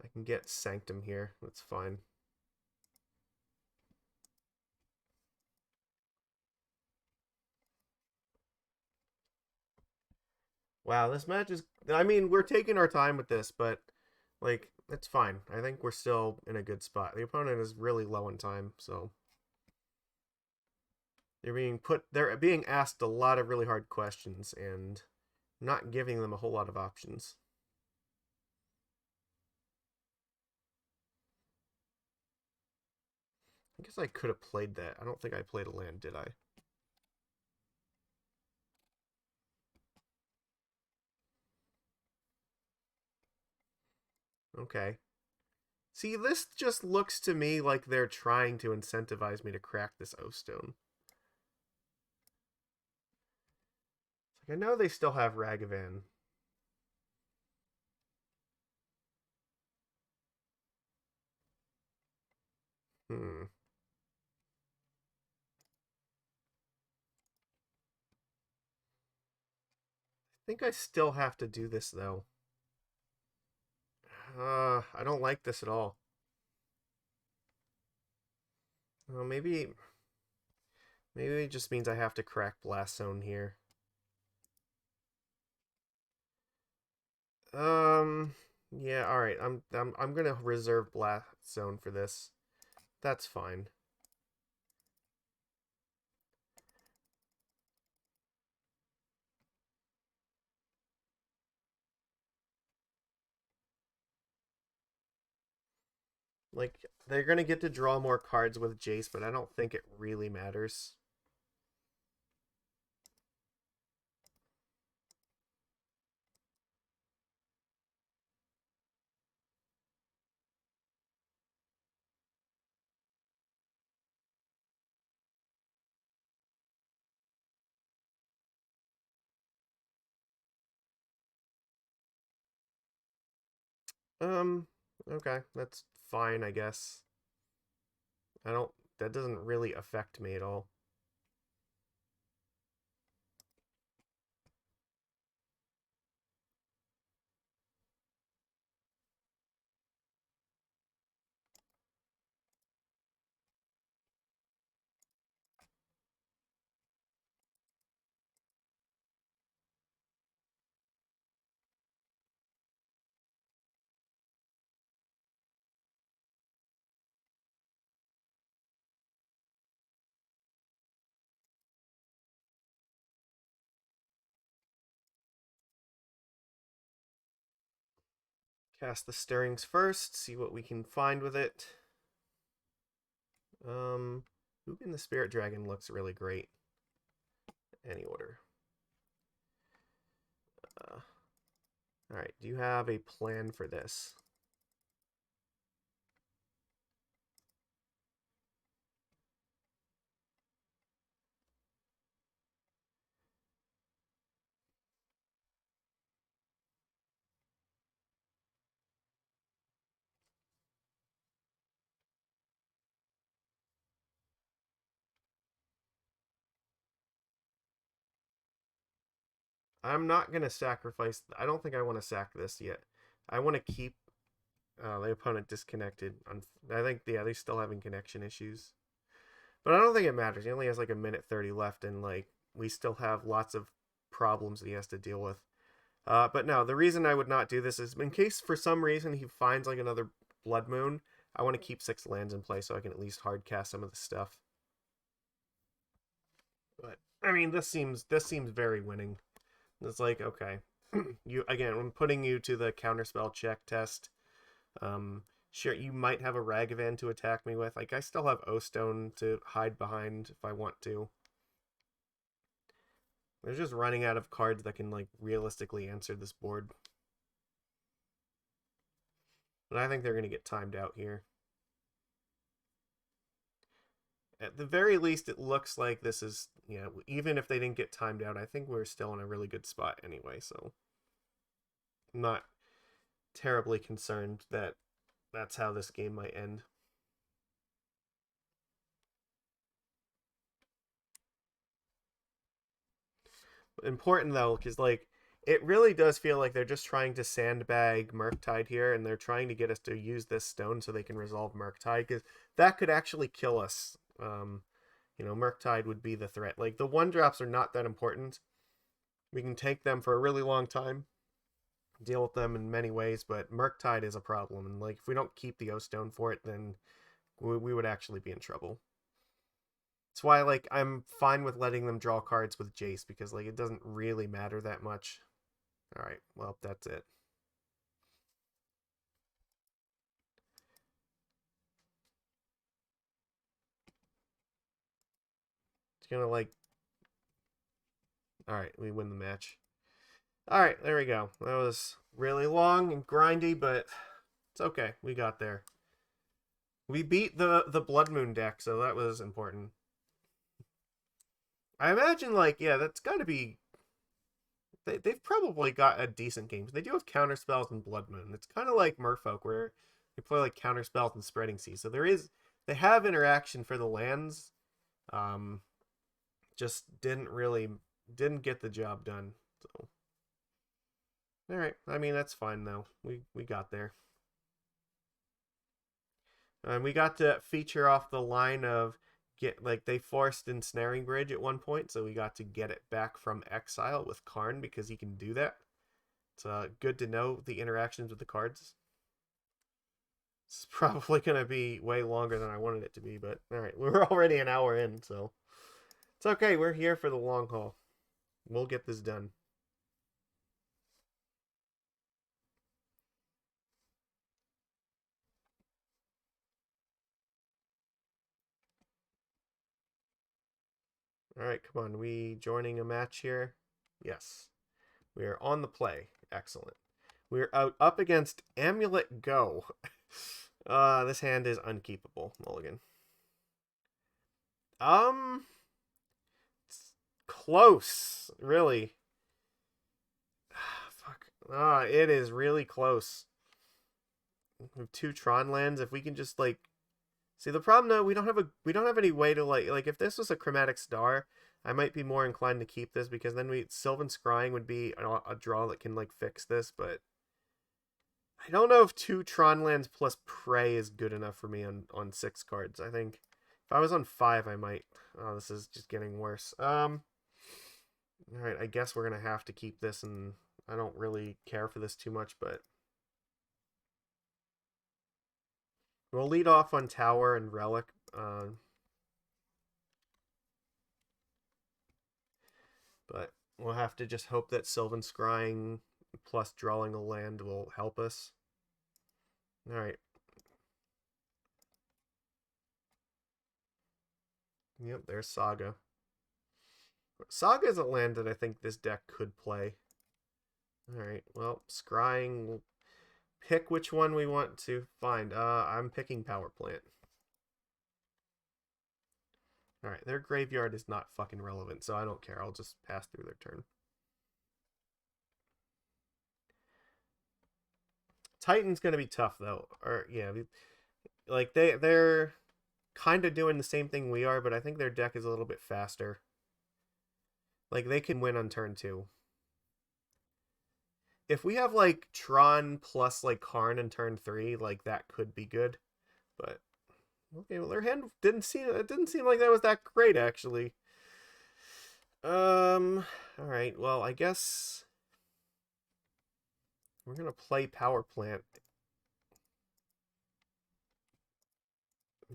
I can get Sanctum here. That's fine. Wow, this match is... I mean, we're taking our time with this, but, like, it's fine. I think we're still in a good spot. The opponent is really low in time, so... They're being asked a lot of really hard questions, and not giving them a whole lot of options. I guess I could have played that. I don't think I played a land, did I? Okay. See, this just looks to me like they're trying to incentivize me to crack this O-Stone. It's like, I know they still have Ragavan. I think I still have to do this, though. I don't like this at all. Well, maybe it just means I have to crack Blast Zone here. Yeah, all right. I'm gonna reserve Blast Zone for this. That's fine. Like, they're gonna get to draw more cards with Jace, but I don't think it really matters. Okay, that's fine, I guess. That doesn't really affect me at all. Cast the Stirrings first, see what we can find with it. Ugin the Spirit Dragon looks really great. Any order. Alright, do you have a plan for this? I'm not going to sacrifice... I don't think I want to sack this yet. I want to keep the opponent disconnected. I think, yeah, they're still having connection issues. But I don't think it matters. He only has like a minute 30 left, and like we still have lots of problems that he has to deal with. But no, the reason I would not do this is in case for some reason he finds like another Blood Moon, I want to keep 6 lands in play so I can at least hard cast some of the stuff. But I mean, this seems very winning. It's like, okay, you again, I'm putting you to the counterspell check test. Sure, you might have a Ragavan to attack me with. Like, I still have O-Stone to hide behind if I want to. They're just running out of cards that can, like, realistically answer this board. But I think they're going to get timed out here. At the very least, it looks like this is, you know, even if they didn't get timed out, I think we're still in a really good spot anyway, so I'm not terribly concerned that that's how this game might end. Important though, because like it really does feel like they're just trying to sandbag Murktide here, and they're trying to get us to use this stone so they can resolve Murktide, because that could actually kill us. You know, Murktide would be the threat. Like the 1-drops are not that important. We can take them for a really long time, deal with them in many ways, but Murktide is a problem, and like if we don't keep the O-Stone for it, then we would actually be in trouble. That's why, like, I'm fine with letting them draw cards with Jace, because, like, it doesn't really matter that much. Alright, well, that's it. It's gonna, like... Alright, we win the match. Alright, there we go. That was really long and grindy, but it's okay. We got there. We beat the Blood Moon deck, so that was important. I imagine, like, yeah, that's gotta be... They've probably got a decent game. They do have counterspells and Blood Moon. It's kind of like Merfolk, where they play like counterspells and Spreading Sea. So they have interaction for the lands. Just didn't get the job done. So, all right. I mean, that's fine though. We got there. And we got to feature off the line of they forced Ensnaring Bridge at one point, so we got to get it back from exile with Karn because he can do that. It's good to know the interactions with the cards. It's probably going to be way longer than I wanted it to be, but alright, we're already an hour in, so it's okay. We're here for the long haul. We'll get this done. Alright, come on. We joining a match here? Yes. We are on the play. Excellent. We're up against Amulet Go. This hand is unkeepable, Mulligan. It's close, really. Fuck. It is really close. We have 2 Tron lands. If we can just like see the problem though, we don't have any way to like if this was a Chromatic Star, I might be more inclined to keep this because then Sylvan Scrying would be a draw that can like fix this, but I don't know if 2 Tron lands plus Prey is good enough for me on 6 cards. I think if I was on 5, I might. Oh, this is just getting worse. All right, I guess we're gonna have to keep this, and I don't really care for this too much, but we'll lead off on Tower and Relic. But we'll have to just hope that Sylvan Scrying plus drawing a land will help us. Alright. Yep, there's Saga. Saga is a land that I think this deck could play. Alright, well, Scrying. We'll pick which one we want to find. I'm picking Power Plant. Alright, their graveyard is not fucking relevant, so I don't care. I'll just pass through their turn. Titan's gonna be tough though. Or yeah, like they're kind of doing the same thing we are, but I think their deck is a little bit faster. Like they can win on turn 2. If we have like Tron plus like Karn in turn 3, like that could be good. But okay, well their hand didn't seem like that was that great actually. All right. Well, I guess we're gonna play Power Plant.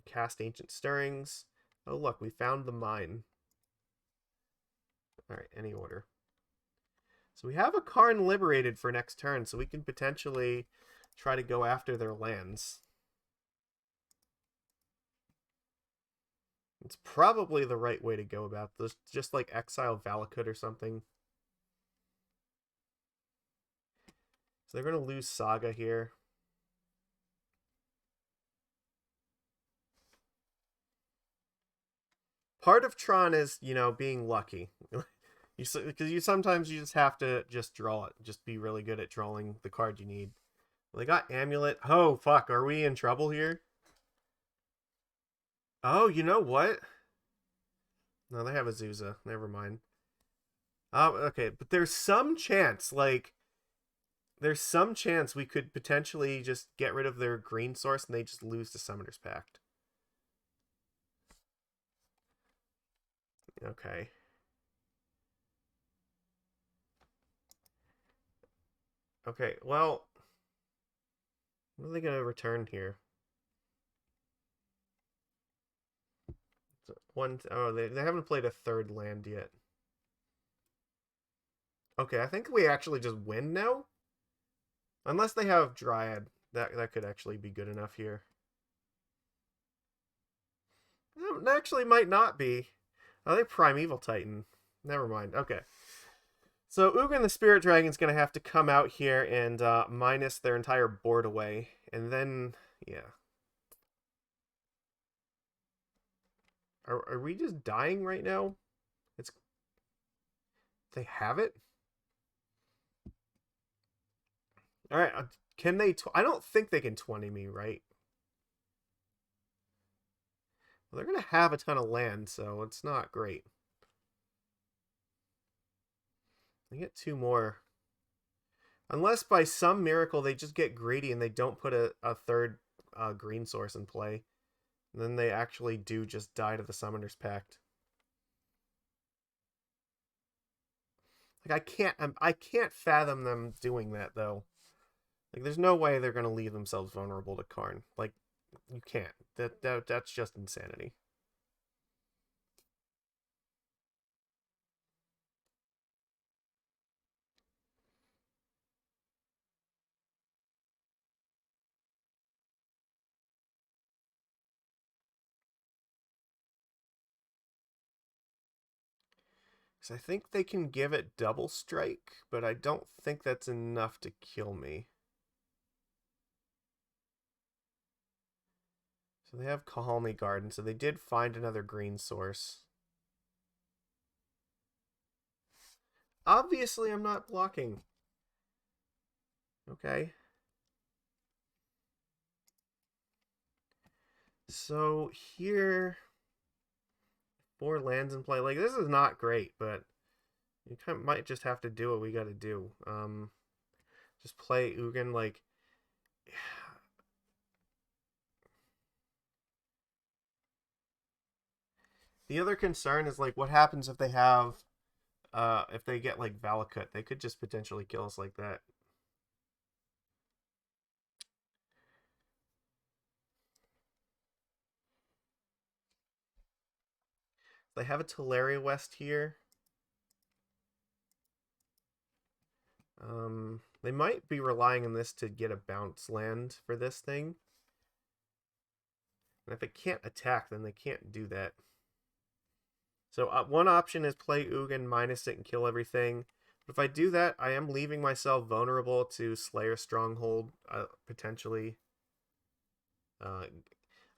Cast Ancient Stirrings. Oh look, we found the mine. All right, any order. So we have a Karn Liberated for next turn, so we can potentially try to go after their lands. It's probably the right way to go about this. Just like exile Valakut or something. So they're going to lose Saga here. Part of Tron is, you know, being lucky. Because you sometimes you just have to just draw it. Just be really good at drawing the card you need. Well, they got Amulet. Oh, fuck. Are we in trouble here? Oh, you know what? No, they have a Zuza. Never mind. Oh, okay. But there's some chance, like, there's some chance we could potentially just get rid of their green source and they just lose to Summoner's Pact. Okay. Okay, well, what are they going to return here? Oh, they haven't played a third land yet. Okay, I think we actually just win now. Unless they have Dryad. That could actually be good enough here. It actually might not be. Oh, they Primeval Titan. Never mind. Okay. So Ugin the Spirit Dragon's going to have to come out here and minus their entire board away. And then, yeah. Are we just dying right now? They have it? Alright, can they... I don't think they can 20 me, right? Well, they're going to have a ton of land, so it's not great. They get 2 more. Unless by some miracle they just get greedy and they don't put a third green source in play. And then they actually do just die to the Summoner's Pact. Like I can't fathom them doing that though. Like there's no way they're gonna leave themselves vulnerable to Karn. Like you can't. That's just insanity. Because I think they can give it double strike, but I don't think that's enough to kill me. So they have Kahalni Garden, so they did find another green source. Obviously, I'm not blocking. Okay. So here, 4 lands in play. Like this is not great, but you kind of might just have to do what we got to do. Just play Ugin like. The other concern is like what happens if they have, if they get like Valakut, they could just potentially kill us like that. They have a Teleria West here. They might be relying on this to get a bounce land for this thing. And if it can't attack, then they can't do that. So one option is play Ugin, minus it, and kill everything. But if I do that, I am leaving myself vulnerable to Slayer Stronghold, potentially.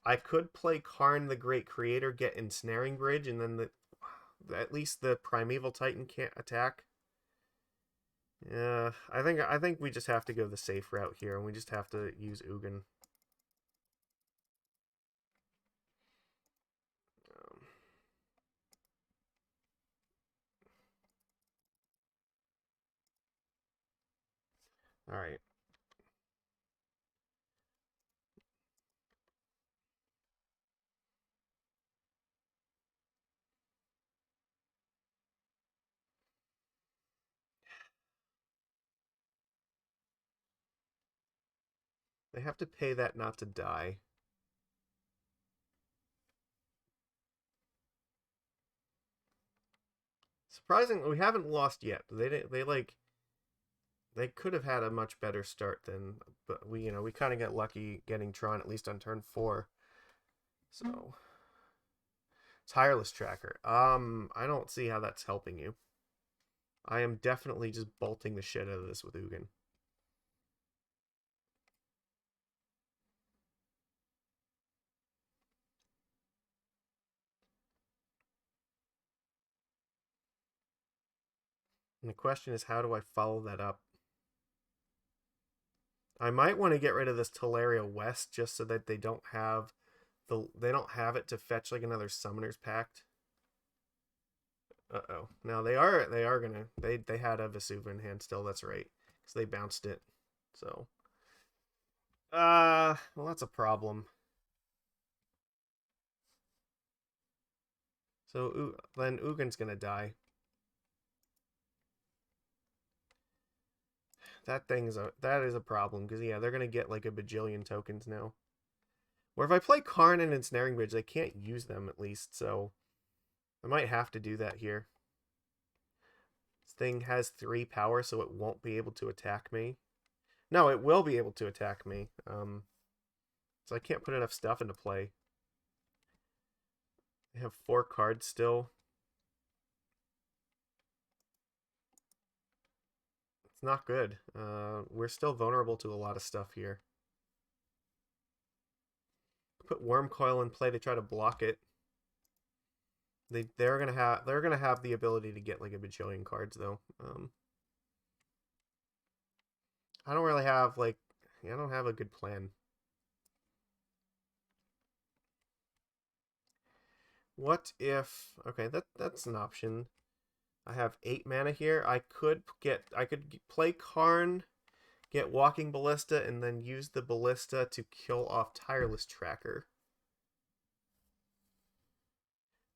I could play Karn the Great Creator, get Ensnaring Bridge, and then at least the Primeval Titan can't attack. Yeah, I think we just have to go the safe route here, and we just have to use Ugin. All right. They have to pay that not to die. Surprisingly, we haven't lost yet. They could have had a much better start than, but we kind of get lucky getting Tron at least on turn 4. So tireless tracker. I don't see how that's helping you. I am definitely just bolting the shit out of this with Ugin. And the question is, how do I follow that up? I might want to get rid of this Teleria West just so that they don't have it to fetch like another Summoner's Pact. Uh-oh. Now they are gonna they had a Vesuva in hand still, that's right. Because they bounced it. So well, that's a problem. So then Ugin's gonna die. That is a problem, because yeah, they're gonna get like a bajillion tokens now. Or if I play Karn and Ensnaring Bridge, they can't use them at least, so I might have to do that here. This thing has 3 power, so it won't be able to attack me. No, it will be able to attack me. So I can't put enough stuff into play. I have 4 cards still. It's not good. We're still vulnerable to a lot of stuff here. Put Wurmcoil in play to try to block it. They're gonna have the ability to get like a bajillion cards though. I don't really have I don't have a good plan. What if okay, that's an option. I have 8 mana here. I could play Karn, get Walking Ballista, and then use the Ballista to kill off Tireless Tracker.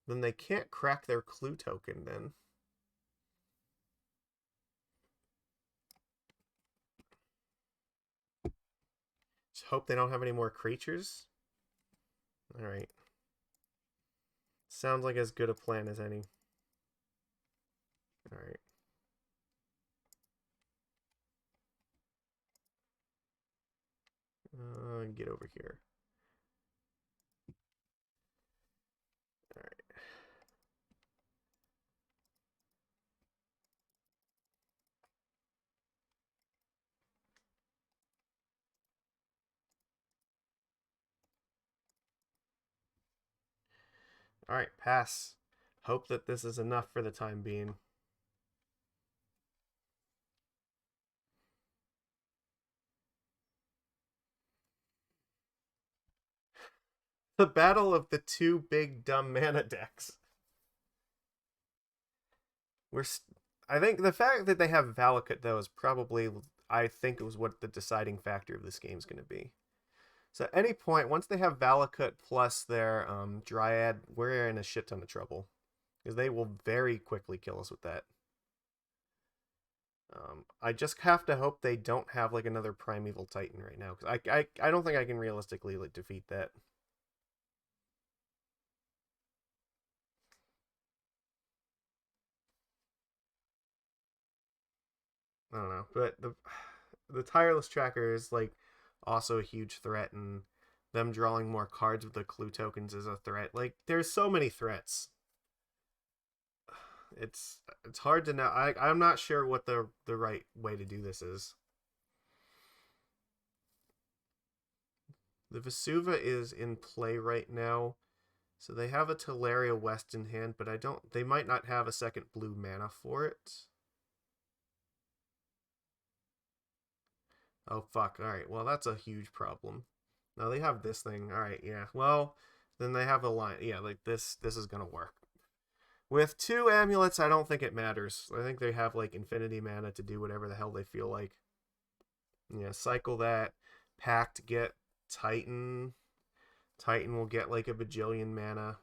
Then they can't crack their clue token then. Just hope they don't have any more creatures. Alright. Sounds like as good a plan as any. Alright. Get over here. Alright. Alright, pass. Hope that this is enough for the time being. The battle of the 2 big dumb mana decks. I think the fact that they have Valakut though is probably, I think it was what the deciding factor of this game is going to be. So at any point, once they have Valakut plus their Dryad, we're in a shit ton of trouble. Because they will very quickly kill us with that. I just have to hope they don't have like another Primeval Titan right now. Because I don't think I can realistically like defeat that. I don't know, but the tireless tracker is like also a huge threat, and them drawing more cards with the clue tokens is a threat. Like there's so many threats. It's hard to know. I'm not sure what the right way to do this is. The Vesuva is in play right now, so they have a Teleria West in hand, but I don't. They might not have a second blue mana for it. Oh fuck! All right, well that's a huge problem. Now they have this thing. All right, yeah. Well, then they have a line. Yeah, like this. This is gonna work. With 2 amulets, I don't think it matters. I think they have like infinity mana to do whatever the hell they feel like. Yeah, cycle that. Pact, get Titan. Titan will get like a bajillion mana.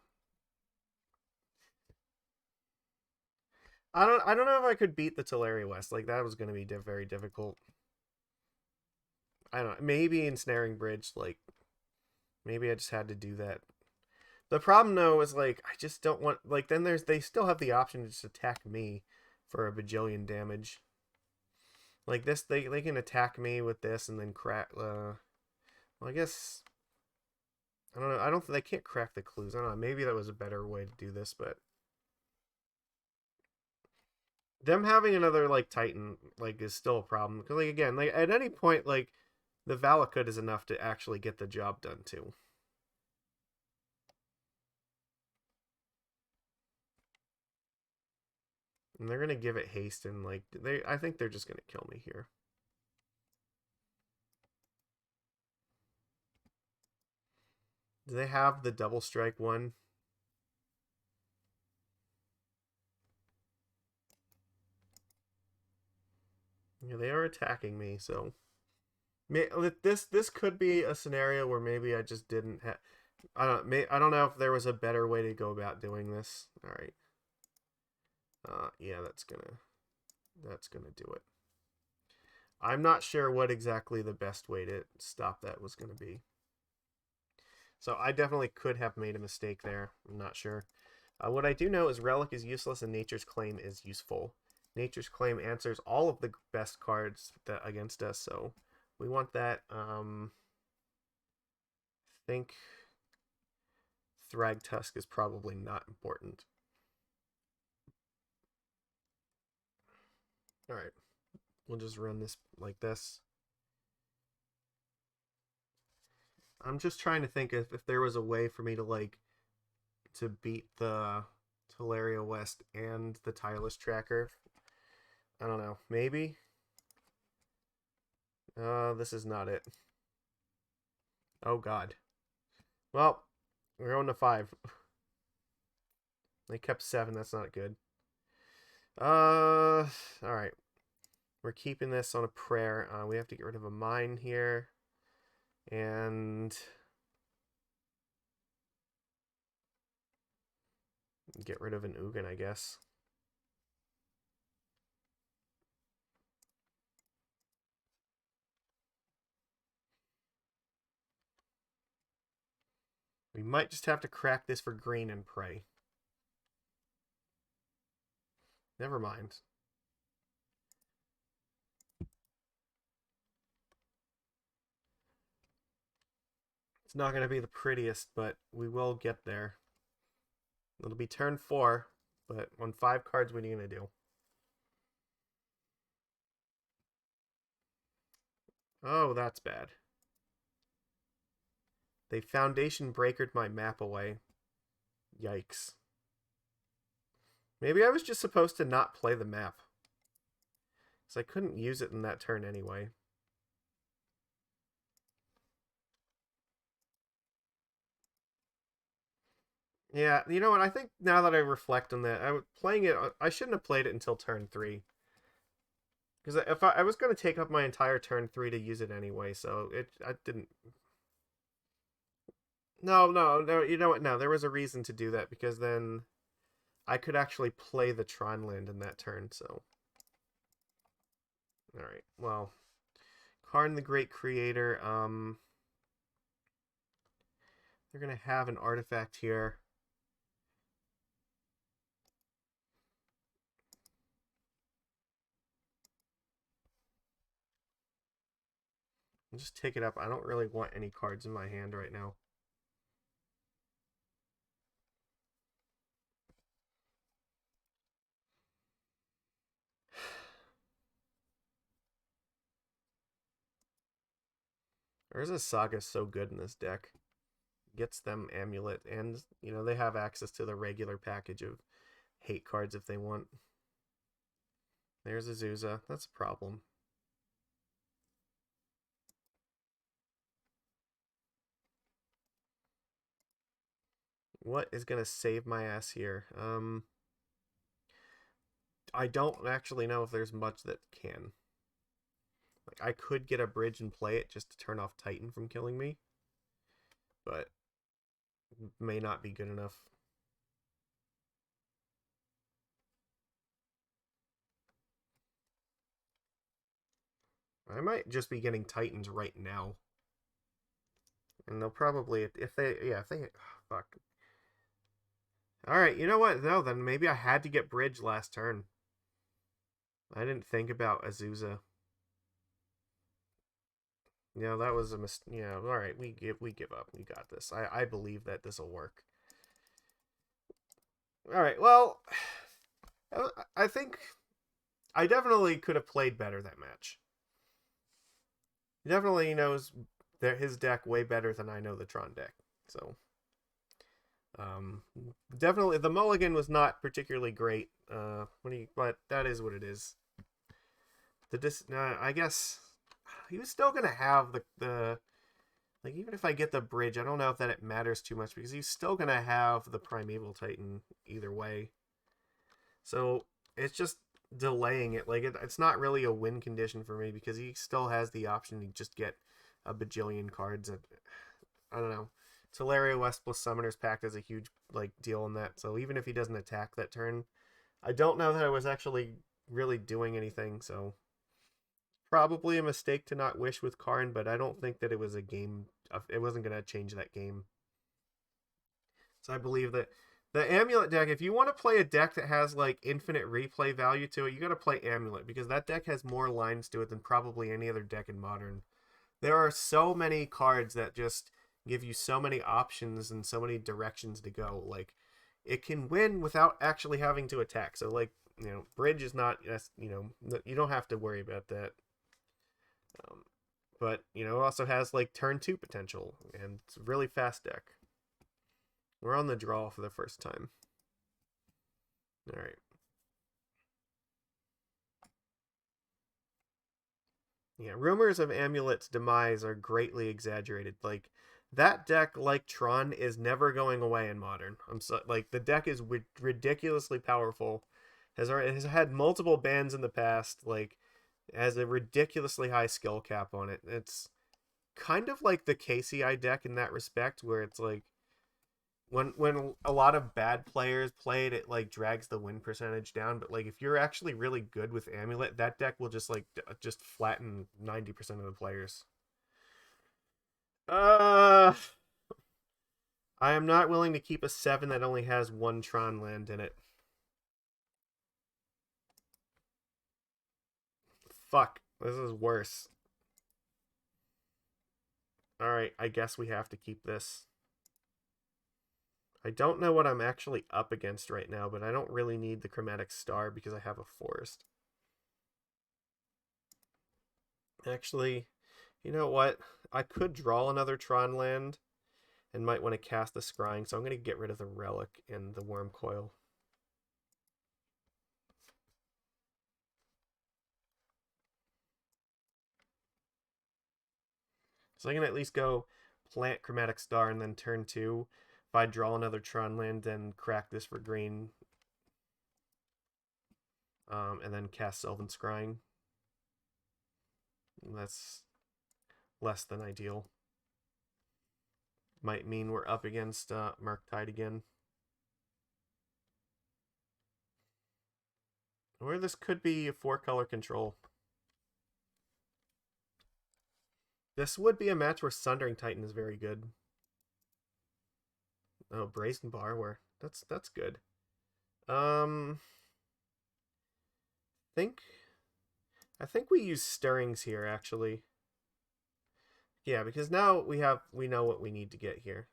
I don't know if I could beat the Teleria West. Like that was going to be very difficult. I don't know. Maybe Ensnaring Bridge. Like maybe I just had to do that. The problem though is like I just don't want like then they still have the option to just attack me for a bajillion damage. Like this, they can attack me with this and then crack. Well, I guess I don't know. I don't. They can't crack the clues. I don't know. Maybe that was a better way to do this, but them having another like Titan like is still a problem because like again like at any point like the Valakut is enough to actually get the job done too. And they're gonna give it haste and like I think they're just gonna kill me here. Do they have the double strike one? Yeah, they are attacking me, so this could be a scenario where maybe I just didn't have. I don't know if there was a better way to go about doing this. All right. Yeah, that's gonna do it. I'm not sure what exactly the best way to stop that was gonna be. So I definitely could have made a mistake there. I'm not sure. What I do know is Relic is useless and Nature's Claim is useful. Nature's Claim answers all of the best cards that against us, so we want that. I think Thragtusk is probably not important. All right, we'll just run this like this. I'm just trying to think if there was a way for me to like to beat the Teleria West and the Tireless Tracker. I don't know. Maybe. This is not it. Oh God. Well, we're going to 5. They kept 7. That's not good. All right. We're keeping this on a prayer. We have to get rid of a mine here, and get rid of an Ugin, I guess. We might just have to crack this for green and pray. Never mind. It's not going to be the prettiest, but we will get there. It'll be turn 4, but on 5 cards, what are you going to do? Oh, that's bad. They foundation breakered my map away. Yikes. Maybe I was just supposed to not play the map. Because I couldn't use it in that turn anyway. Yeah, you know what? I think now that I reflect on that, playing it. I shouldn't have played it until turn 3. Because if I was going to take up my entire turn 3 to use it anyway, so I didn't. No. You know what? No, there was a reason to do that because then I could actually play the Tron land in that turn. So, all right. Well, Karn the Great Creator. They're gonna have an artifact here. Just take it up. I don't really want any cards in my hand right now. Urza Saga's so good in this deck. Gets them Amulet, and, you know, they have access to the regular package of hate cards if they want. There's Azusa. That's a problem. What is going to save my ass here? I don't actually know if there's much that can. Like, I could get a bridge and play it just to turn off Titan from killing me, but may not be good enough. I might just be getting Titans right now. And they'll probably, if they, oh, fuck. Alright, you know what? No, then maybe I had to get bridge last turn. I didn't think about Azusa. Yeah, that was a mistake. Yeah, alright, we give up. We got this. I believe that this will work. Alright, well, I think I definitely could have played better that match. He definitely knows his deck way better than I know the Tron deck. So, definitely the mulligan was not particularly great. But that is what it is. I guess he was still gonna have the like, even if I get the bridge, I don't know if that it matters too much because he's still gonna have the Primeval Titan either way. So it's just delaying it. Like, it's not really a win condition for me because he still has the option to just get a bajillion cards. I don't know. Teleria West plus Summoner's Pact is a huge deal in that. So even if he doesn't attack that turn, I don't know that I was actually really doing anything. So probably a mistake to not wish with Karn, but I don't think that it was a game. It wasn't going to change that game. So I believe that the Amulet deck, if you want to play a deck that has infinite replay value to it, you got to play Amulet because that deck has more lines to it than probably any other deck in Modern. There are so many cards that just give you so many options and so many directions to go. It can win without actually having to attack. So bridge is not, you don't have to worry about that. But it also has turn 2 potential, and it's a really fast deck. We're on the draw for the first time. All right. Yeah, rumors of Amulet's demise are greatly exaggerated. That deck, like Tron, is never going away in Modern. The deck is ridiculously powerful. Has had multiple bans in the past. Has a ridiculously high skill cap on it. It's kind of like the KCI deck in that respect, where it's when a lot of bad players play it, it drags the win percentage down. But if you're actually really good with Amulet, that deck will just just flatten 90% of the players. I am not willing to keep a 7 that only has 1 Tron land in it. Fuck, this is worse. Alright, I guess we have to keep this. I don't know what I'm actually up against right now, but I don't really need the Chromatic Star because I have a forest. Actually, you know what? I could draw another Tron land and might want to cast the Scrying, so I'm going to get rid of the Relic and the Wurmcoil. So I can at least go plant Chromatic Star and then turn 2. If I draw another Tron land, then crack this for green. And then cast Sylvan Scrying. That's less than ideal. Might mean we're up against Murktide again. Or this could be a 4-color control. This would be a match where Sundering Titan is very good. Oh, Brazen Bar, that's good. I think we use Stirrings here, actually. Yeah, because now we know what we need to get here.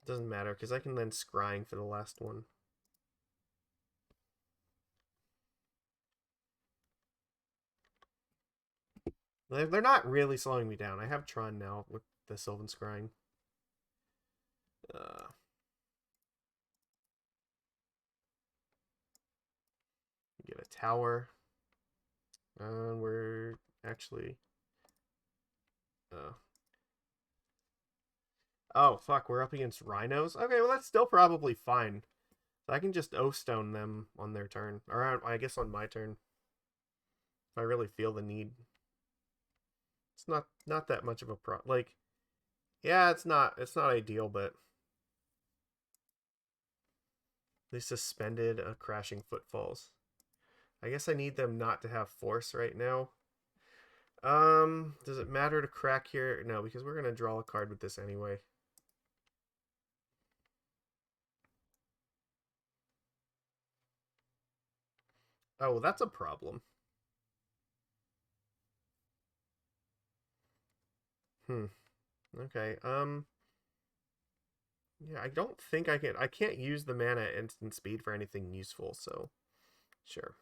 Doesn't matter because I can then scrying for the last one. They're not really slowing me down. I have Tron now with the Sylvan Scrying. Get a tower. We're actually... oh, fuck, we're up against rhinos? Okay, well, that's still probably fine. So I can just O-Stone them on their turn. Or I guess on my turn. If I really feel the need. It's not that much of a pro... like, yeah, it's not ideal, but... they suspended a crashing footfalls. I guess I need them not to have force right now. Does it matter to crack here? No, because we're gonna draw a card with this anyway. Oh, well, that's a problem. Okay. Yeah, I don't think I can. I can't use the mana at instant speed for anything useful, so sure.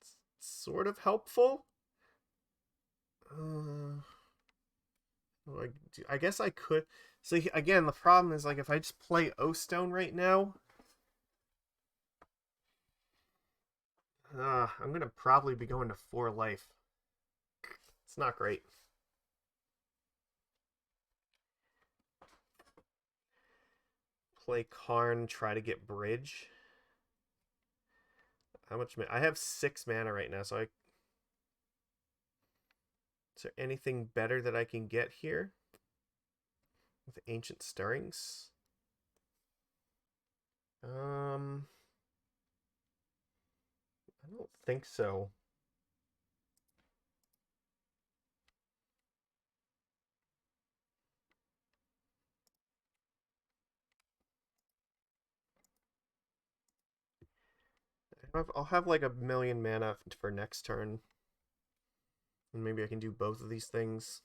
It's sort of helpful. I guess I could. So again, the problem is like if I just play O-Stone right now, I'm gonna probably be going to 4 life. It's not great. Play Karn, try to get Bridge. How much mana? I have 6 mana right now, so I... is there anything better that I can get here? With Ancient Stirrings? I don't think so. I'll have like 1,000,000 mana for next turn. And maybe I can do both of these things.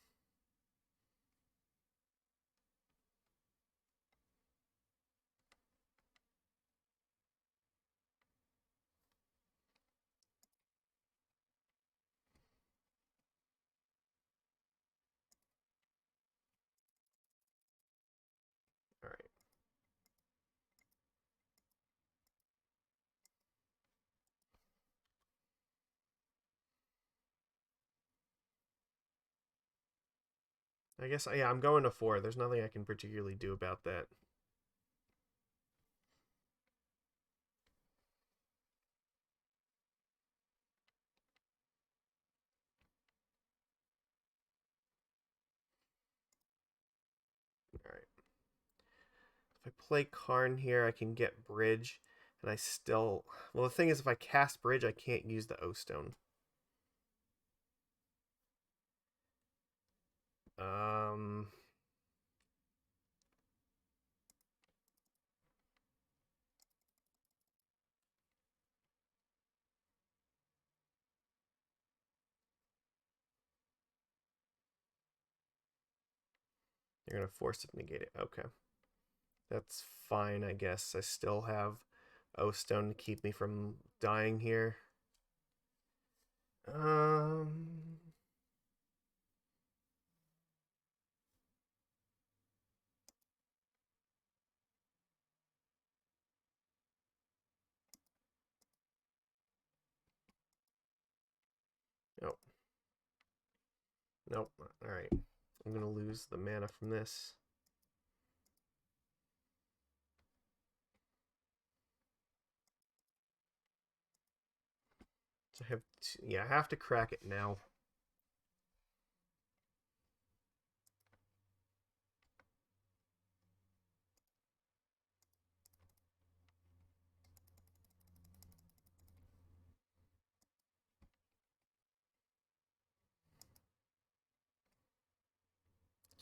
Alright. I guess, yeah, I'm going to 4. There's nothing I can particularly do about that. Alright. If I play Karn here, I can get Bridge. And I still... well, the thing is, if I cast Bridge, I can't use the O-Stone. You're going to force it to negate it. Okay. That's fine, I guess. I still have O-Stone to keep me from dying here. Nope. Nope. Alright. I'm going to lose the mana from this. So I have yeah, I have to crack it now.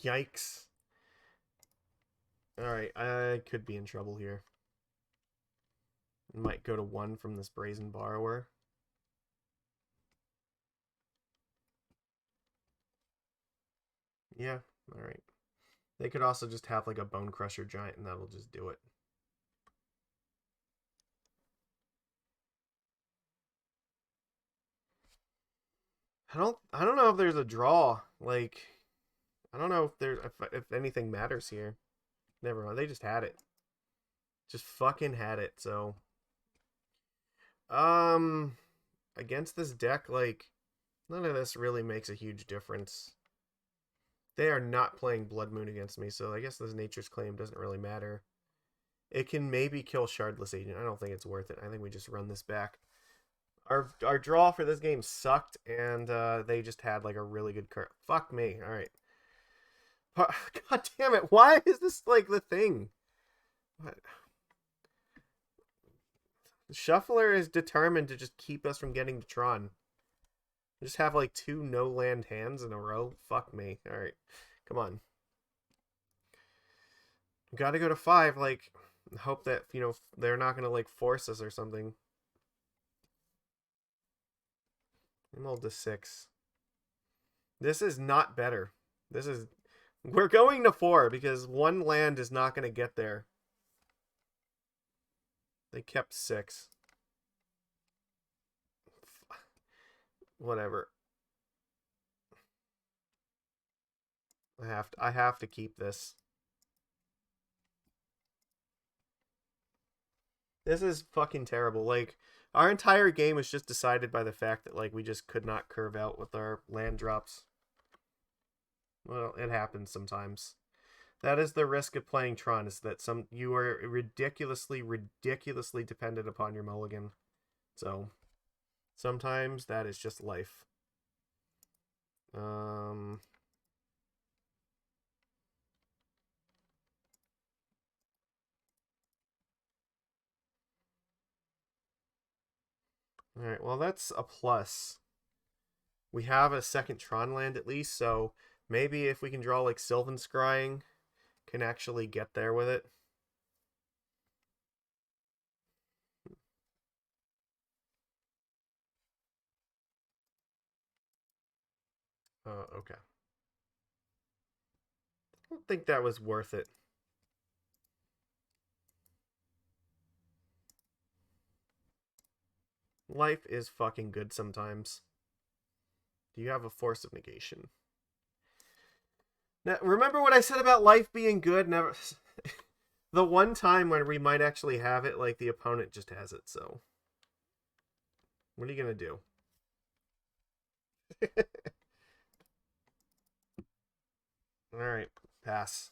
Yikes. Alright, I could be in trouble here. Might go to 1 from this Brazen Borrower. Yeah, alright. They could also just have like a Bone Crusher Giant and that'll just do it. I don't know if there's a draw. Like, I don't know if anything matters here. Never mind. They just had it. Just fucking had it. So, against this deck, like, none of this really makes a huge difference. They are not playing Blood Moon against me, so I guess this Nature's Claim doesn't really matter. It can maybe kill Shardless Agent. I don't think it's worth it. I think we just run this back. Our draw for this game sucked, and they just had like a really good card. Fuck me. All right. God damn it! Why is this like the thing? What? The Shuffler is determined to just keep us from getting to Tron. Just have like 2 no land hands in a row. Fuck me. All right, come on. Got to go to 5. Like, hope that they're not gonna like force us or something. I'm all to 6. This is not better. This is. We're going to 4 because 1 land is not gonna get there. They kept 6. Whatever. I have to keep this. This is fucking terrible. Like, our entire game is just decided by the fact that like we just could not curve out with our land drops. Well, it happens sometimes. That is the risk of playing Tron, is that you are ridiculously dependent upon your mulligan. So sometimes that is just life. Alright, well that's a plus. We have a second Tron land at least, so maybe if we can draw like Sylvan Scrying, can actually get there with it. Okay. I don't think that was worth it. Life is fucking good sometimes. Do you have a Force of Negation? Now, remember what I said about life being good? Never. The one time when we might actually have it, like the opponent just has it, so. What are you going to do? Alright, pass.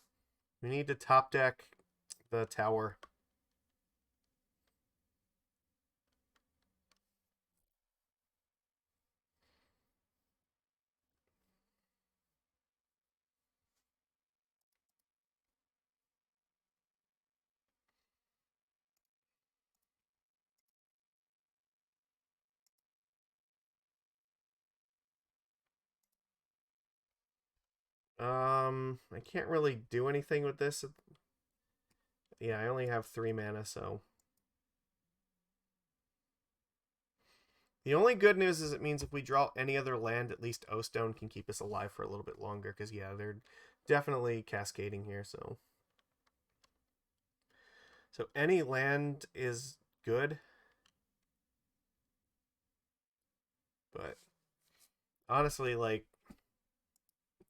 We need to top deck the tower. I can't really do anything with this. Yeah, I only have 3 mana, so. The only good news is it means if we draw any other land, at least O-Stone can keep us alive for a little bit longer, because, yeah, they're definitely cascading here, so. So any land is good. But honestly, like,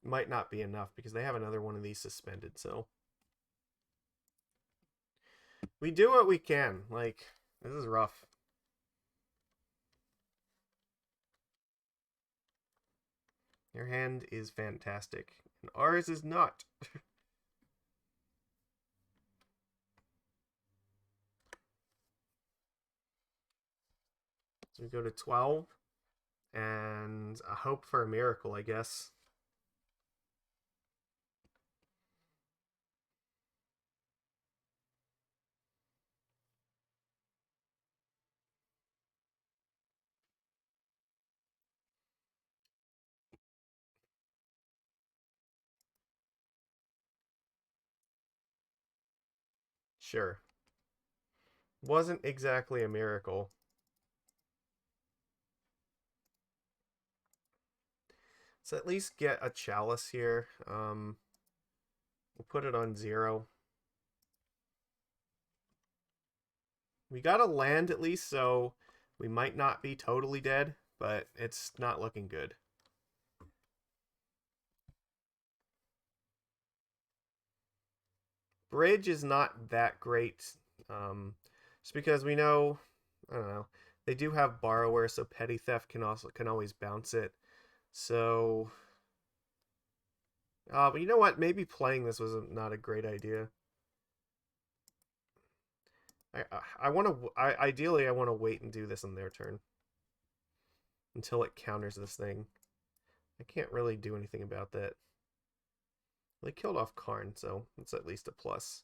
might not be enough because they have another one of these suspended, so. We do what we can. Like, this is rough. Your hand is fantastic. And ours is not. So we go to 12. And a hope for a miracle, I guess. Sure. Wasn't exactly a miracle. So at least get a Chalice here. We'll put it on 0. We got a land at least, so we might not be totally dead, but it's not looking good. Bridge is not that great, just because we know, I don't know, they do have Borrower, so Petty Theft can always bounce it. So, but you know what? Maybe playing this was not a great idea. I want to. Ideally, I want to wait and do this on their turn until it counters this thing. I can't really do anything about that. They killed off Karn, so it's at least a plus.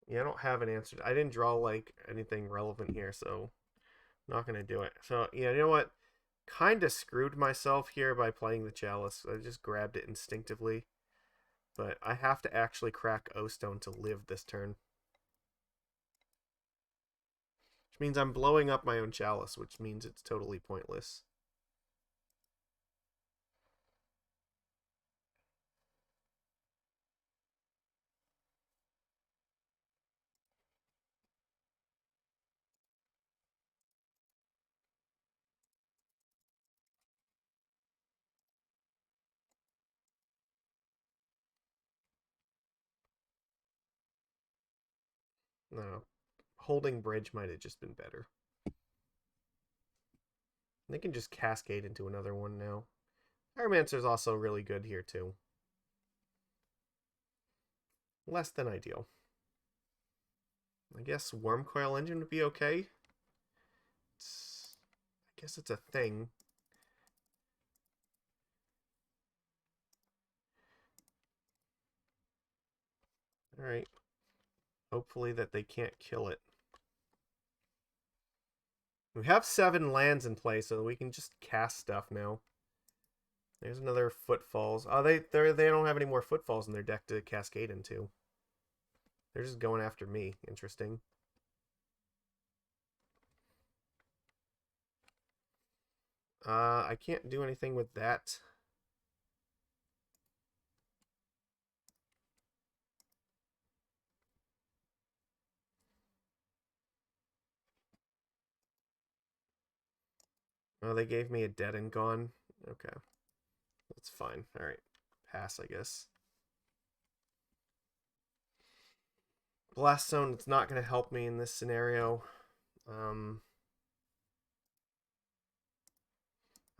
Yeah, I don't have an answer. I didn't draw like anything relevant here, so I'm not gonna do it. So yeah, you know what? Kind of screwed myself here by playing the Chalice. I just grabbed it instinctively, but I have to actually crack O-Stone to live this turn, which means I'm blowing up my own Chalice, which means it's totally pointless. No, holding Bridge might have just been better. They can just cascade into another one now. Pyromancer's also really good here too. Less than ideal. I guess Wurmcoil Engine would be okay. I guess it's a thing. Alright. Hopefully that they can't kill it. We have 7 lands in play, so we can just cast stuff now. There's another Footfalls. Oh, they don't have any more Footfalls in their deck to cascade into. They're just going after me. Interesting. I can't do anything with that. Oh, they gave me a Dead and Gone. Okay. That's fine. Alright. Pass, I guess. Blast Zone, it's not going to help me in this scenario. I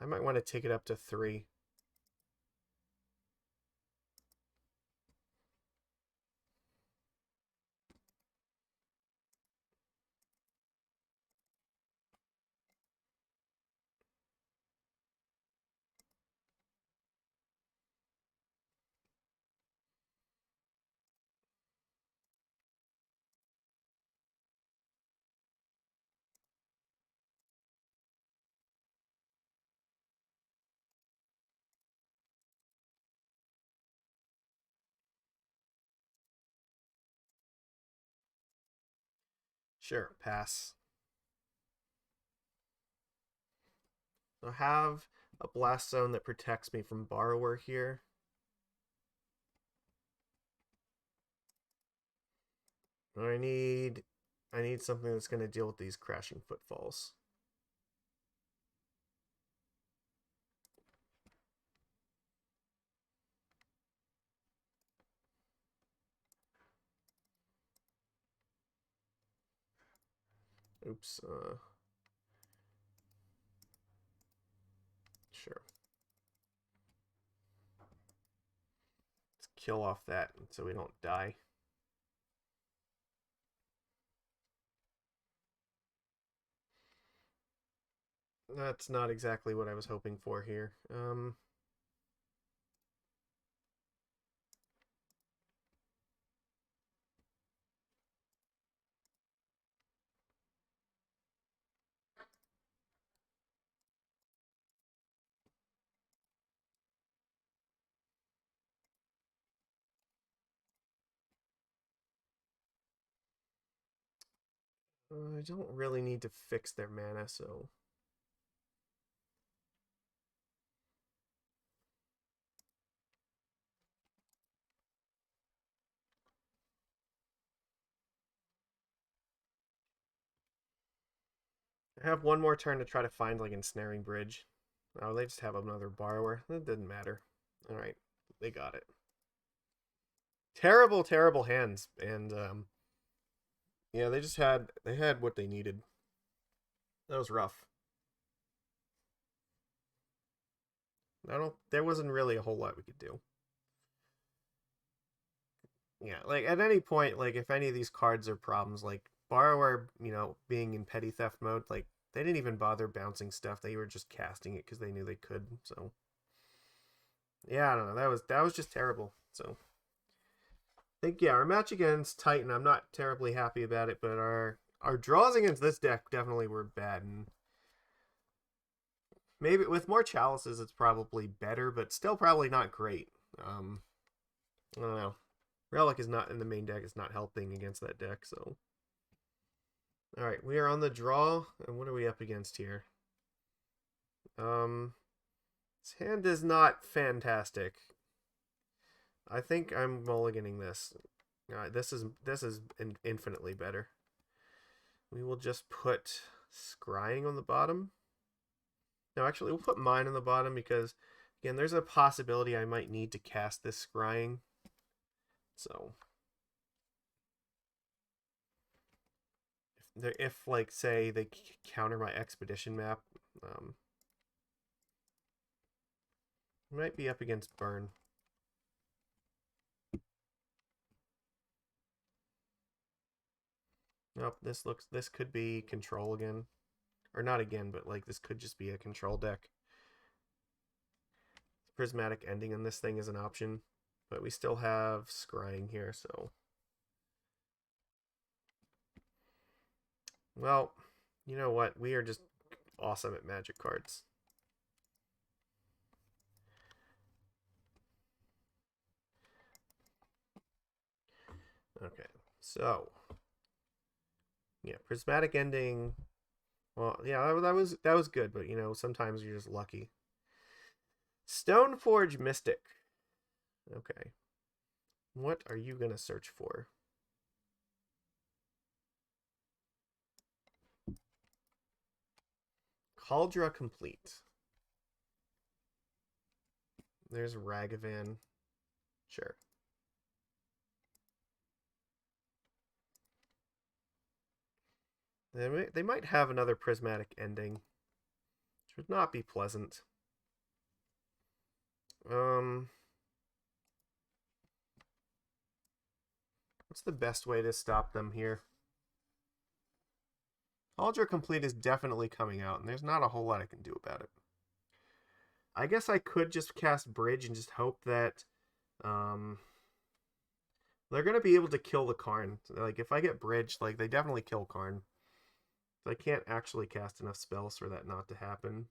might want to take it up to 3. Sure, pass. So have a Blast Zone that protects me from Borrower here. I need something that's going to deal with these crashing footfalls. Oops. Sure. Let's kill off that so we don't die. That's not exactly what I was hoping for here. I don't really need to fix their mana, so... I have one more turn to try to find, like, Ensnaring Bridge. Oh, they just have another Borrower. That didn't matter. Alright, they got it. Terrible, terrible hands, and, yeah, they had what they needed. That was rough. There wasn't really a whole lot we could do. Yeah, like, at any point, like, if any of these cards are problems, like, Borrower, being in petty theft mode, like, they didn't even bother bouncing stuff. They were just casting it because they knew they could, so... Yeah, I don't know. That was just terrible, so... I think, yeah, our match against Titan, I'm not terribly happy about it, but our draws against this deck definitely were bad, and... Maybe with more Chalices, it's probably better, but still probably not great. I don't know. Relic is not in the main deck. It's not helping against that deck, so... Alright, we are on the draw, and what are we up against here? His hand is not fantastic. I think I'm mulliganing this. Alright, this is infinitely better. We will just put Scrying on the bottom. No, actually, we'll put mine on the bottom because, again, there's a possibility I might need to cast this Scrying. So... If like, say, they counter my expedition map, might be up against burn. Nope, this could be control again. Or not again, but like this could just be a control deck. Prismatic Ending on this thing is an option, but we still have Scrying here, so... Well, you know what? We are just awesome at Magic cards. Okay, so... Yeah, Prismatic Ending... Well, yeah, that was good, but, sometimes you're just lucky. Stoneforge Mystic. Okay. What are you going to search for? Kaldra Complete. There's Ragavan. Sure. They might have another Prismatic Ending, which would not be pleasant. What's the best way to stop them here? Kaldra Complete is definitely coming out, and there's not a whole lot I can do about it. I guess I could just cast Bridge and just hope that they're going to be able to kill the Karn. Like, if I get Bridge, like, they definitely kill Karn. I can't actually cast enough spells for that not to happen.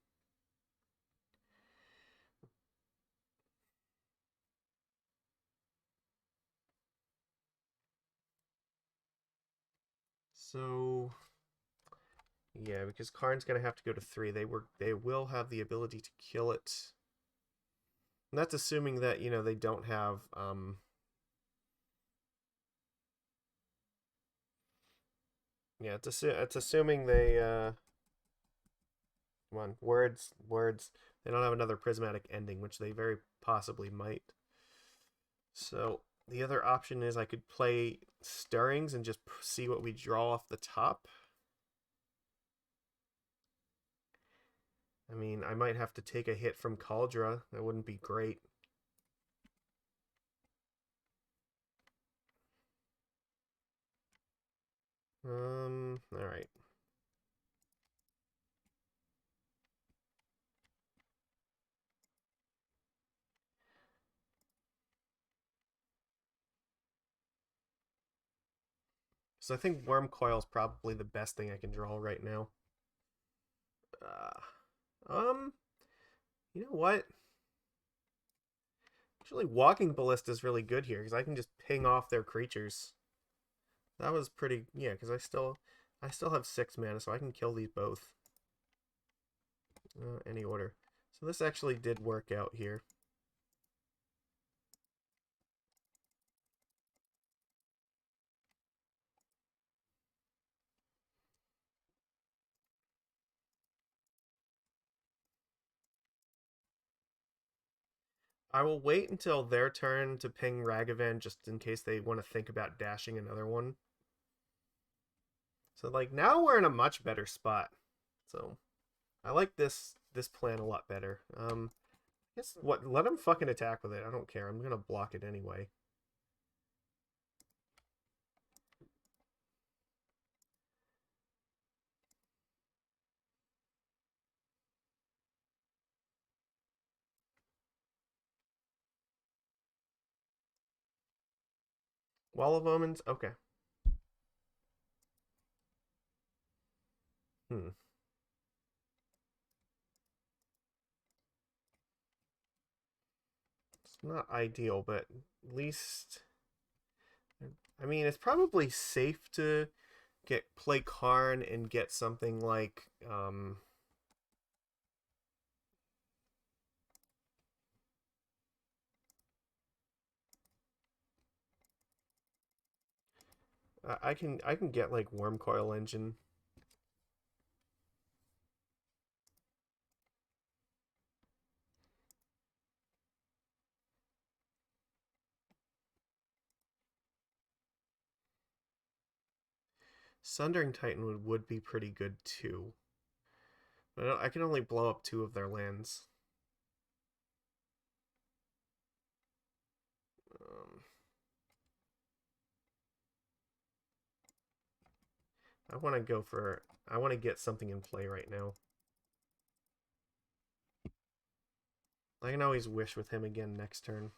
So, yeah, because Karn's going to have to go to 3. They will have the ability to kill it. And that's assuming that, they don't have... Yeah, it's assuming they... Come on, words. They don't have another Prismatic Ending, which they very possibly might. So, the other option is I could play Stirrings and just see what we draw off the top. I mean, I might have to take a hit from Kaldra. That wouldn't be great. Alright. So I think Wurmcoil is probably the best thing I can draw right now. You know what? Actually, Walking Ballista is really good here because I can just ping off their creatures. That was pretty, yeah, because I still have 6 mana, so I can kill these both. Any order. So this actually did work out here. I will wait until their turn to ping Ragavan just in case they want to think about dashing another one. So like now we're in a much better spot. So I like this plan a lot better. I guess what, let him fucking attack with it. I don't care. I'm gonna block it anyway. Wall of Omens, okay. It's not ideal, but at least I mean it's probably safe to play Karn and get something like I can get like Wurmcoil Engine. Sundering Titan would be pretty good too. But I can only blow up 2 of their lands. I want to go for... I want to get something in play right now. I can always wish with him again next turn.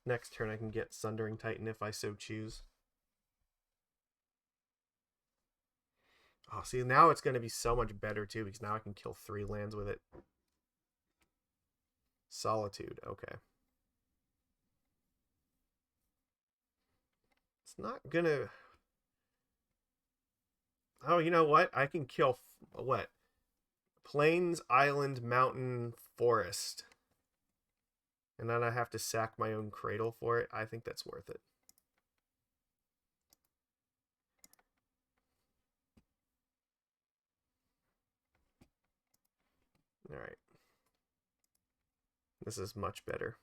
Next turn I can get Sundering Titan if I so choose. Oh, see, now it's going to be so much better too, because now I can kill 3 lands with it. Solitude, okay. It's not gonna... Oh, you know what? I can kill... what? Plains, island, mountain, forest. And then I have to sack my own Cradle for it. I think that's worth it. Alright. This is much better.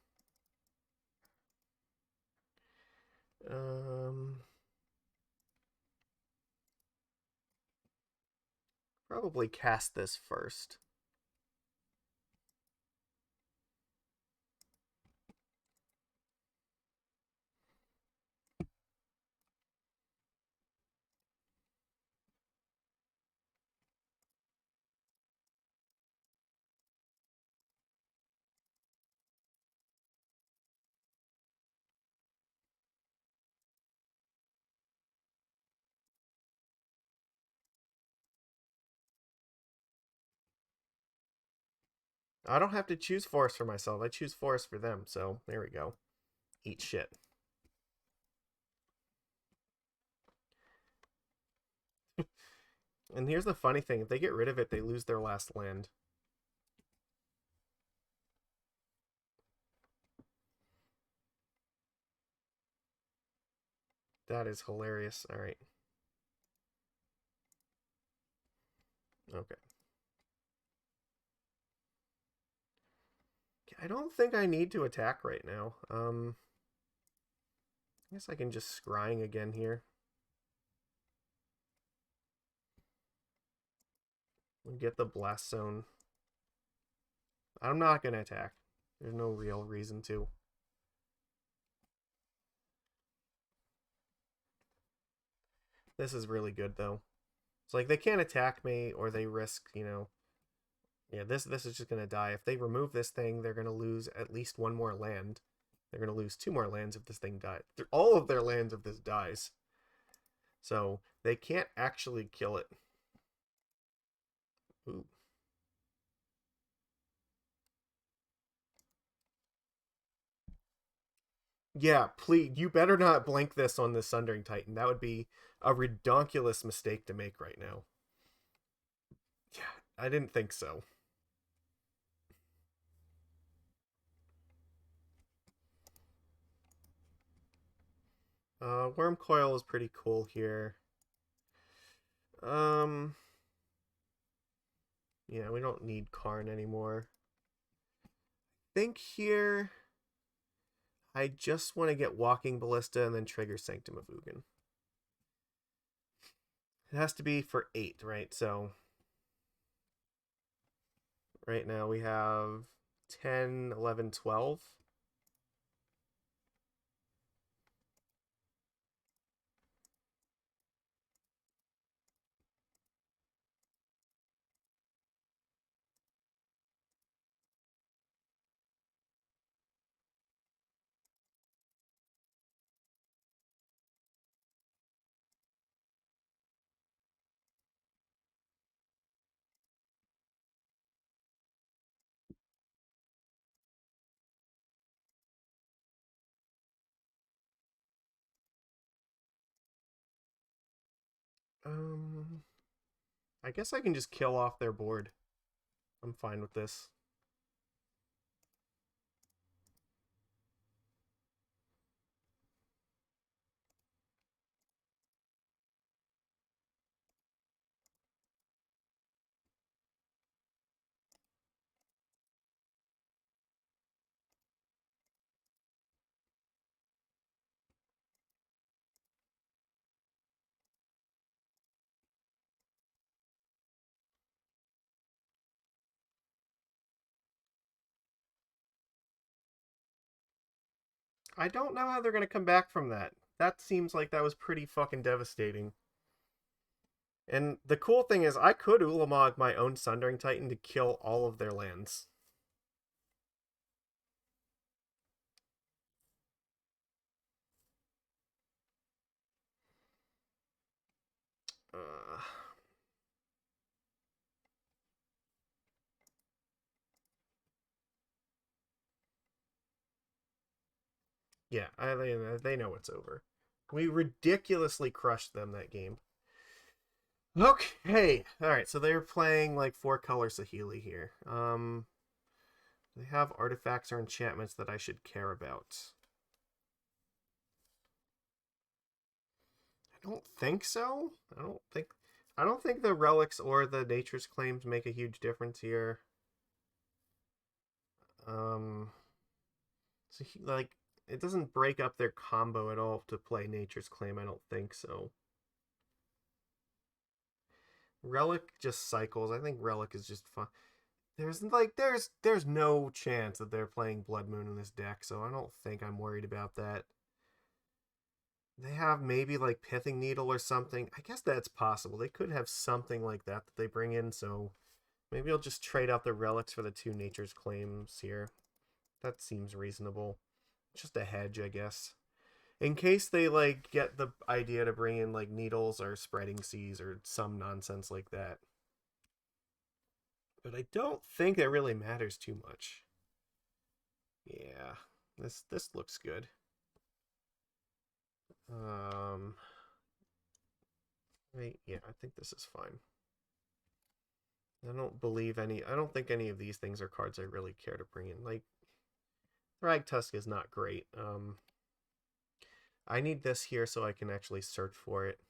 Probably cast this first. I don't have to choose forest for myself. I choose forest for them. So there we go. Eat shit. And here's the funny thing. If they get rid of it, they lose their last land. That is hilarious. All right. Okay. I don't think I need to attack right now. I guess I can just scrying again here. And get the blast zone. I'm not going to attack. There's no real reason to. This is really good, though. It's like they can't attack me, or they risk, you know... Yeah, this is just going to die. If they remove this thing, they're going to lose at least 1 more land. They're going to lose 2 more lands if this thing dies. All of their lands if this dies. So, they can't actually kill it. Ooh. Yeah, please, you better not blink this on the Sundering Titan. That would be a redonkulous mistake to make right now. Yeah, I didn't think so. Wurmcoil is pretty cool here. Um, yeah, we don't need Karn anymore. I think here I just want to get Walking Ballista and then trigger Sanctum of Ugin. It has to be for 8, right? So right now we have 10, 11, 12. Um, I guess I can just kill off their board. I'm fine with this. I don't know how they're going to come back from that. That seems like that was pretty fucking devastating. And the cool thing is, I could Ulamog my own Sundering Titan to kill all of their lands. Uh, yeah, they know it's over. We ridiculously crushed them that game. Okay, all right. So they're playing like 4-color Saheeli here. They have artifacts or enchantments that I should care about. I don't think so. I don't think the relics or the nature's claims make a huge difference here. So like it doesn't break up their combo at all to play nature's claim. I don't think so. Relic just cycles. I think Relic is just fun. There's no chance that they're playing Blood Moon in this deck, so I don't think I'm worried about that. They have maybe like Pithing Needle or something. I guess that's possible. They could have something like that they bring in, so maybe I'll just trade out the relics for the 2 nature's claims here. That seems reasonable. Just a hedge, I guess. In case they like get the idea to bring in like needles or spreading seas or some nonsense like that. But I don't think it really matters too much. Yeah, this looks good. Um, yeah, I think this is fine. I don't think any of these things are cards I really care to bring in. Like, Thragtusk is not great. I need this here so I can actually search for it.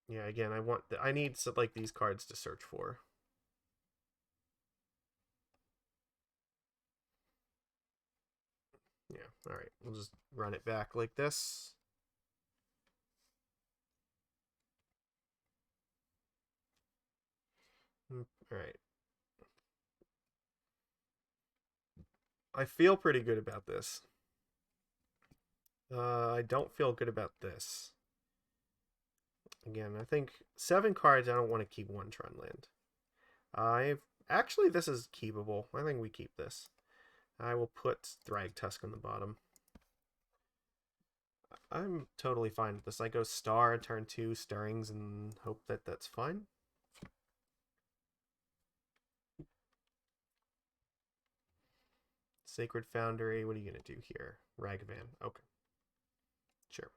Yeah, again, I need like these cards to search for. Yeah, all right. We'll just run it back like this. All right. I feel pretty good about this. I don't feel good about this. Again, I think 7 cards. I don't want to keep 1 Tron land. Actually, this is keepable. I think we keep this. I will put Thragtusk on the bottom. I'm totally fine with this. I go Star, turn 2, Stirrings, and hope that that's fine. Sacred Foundry. What are you going to do here? Ragavan. Okay. Sure.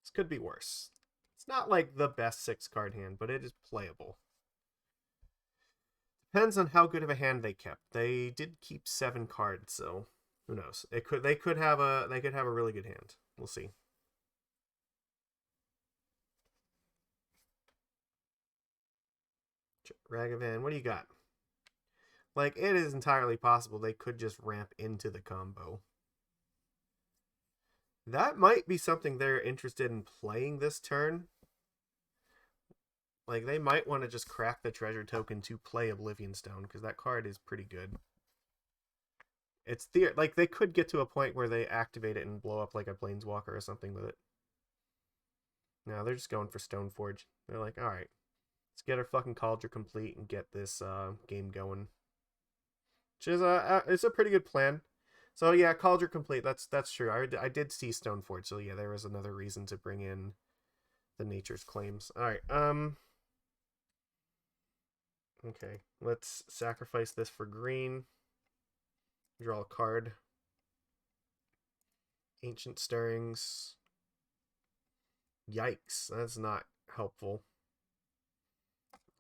This could be worse. It's not like the best 6-card hand, but it is playable. Depends on how good of a hand they kept. They did keep 7 cards, so who knows? They could have a really good hand. We'll see. Ragavan, what do you got? Like, it is entirely possible they could just ramp into the combo. That might be something they're interested in playing this turn. Like, they might want to just crack the treasure token to play Oblivion Stone, because that card is pretty good. It's like, they could get to a point where they activate it and blow up like a Planeswalker or something with it. No, they're just going for Stoneforge. They're like, alright, let's get our fucking Cauldron complete and get this game going. Which is it's a pretty good plan. So yeah, Cauldron complete, that's true. I did see Stoneforge, so yeah, there was another reason to bring in the Nature's Claims. Alright, okay, let's sacrifice this for green. Draw a card. Ancient Stirrings. Yikes, that's not helpful.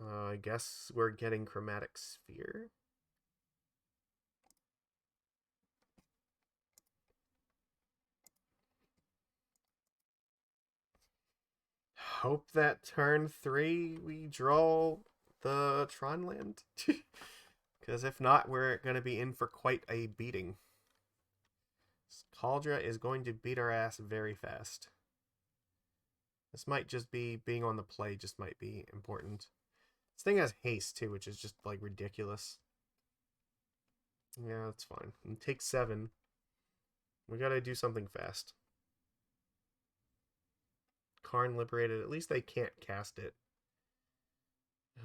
I guess we're getting Chromatic Sphere. Hope that turn 3 we draw the Tron land. Because if not, we're going to be in for quite a beating. Kaldra is going to beat our ass very fast. This might just be, being on the play just might be important. This thing has haste too, which is just like ridiculous. Yeah, that's fine. And take 7. We gotta do something fast. Karn Liberated. At least they can't cast it.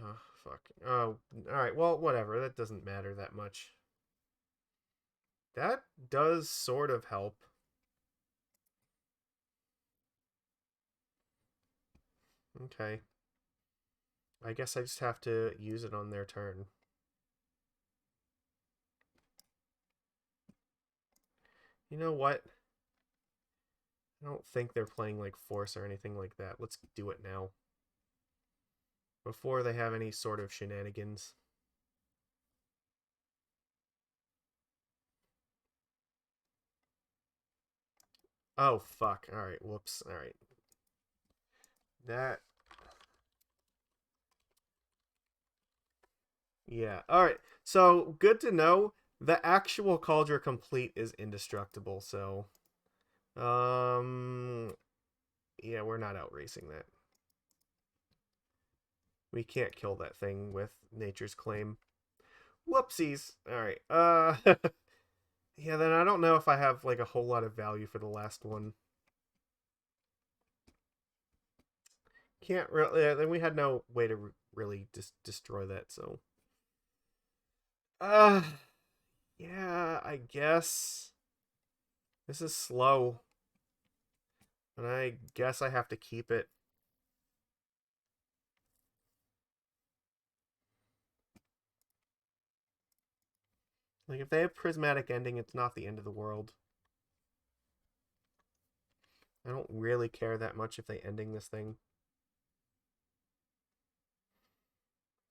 Oh, fuck. Oh, alright. Well, whatever. That doesn't matter that much. That does sort of help. Okay. I guess I just have to use it on their turn. You know what? I don't think they're playing like Force or anything like that. Let's do it now. Before they have any sort of shenanigans. Oh, fuck. Alright, whoops. Alright. That... Yeah, alright. So, good to know. The actual Cauldron complete is indestructible, so... Yeah, we're not outracing that. We can't kill that thing with Nature's Claim. Whoopsies. Alright, yeah, then I don't know if I have, like, a whole lot of value for the last one. Can't really... then we had no way to really destroy that, so... yeah, I guess... This is slow. And I guess I have to keep it. Like, if they have Prismatic Ending, it's not the end of the world. I don't really care that much if they ending this thing.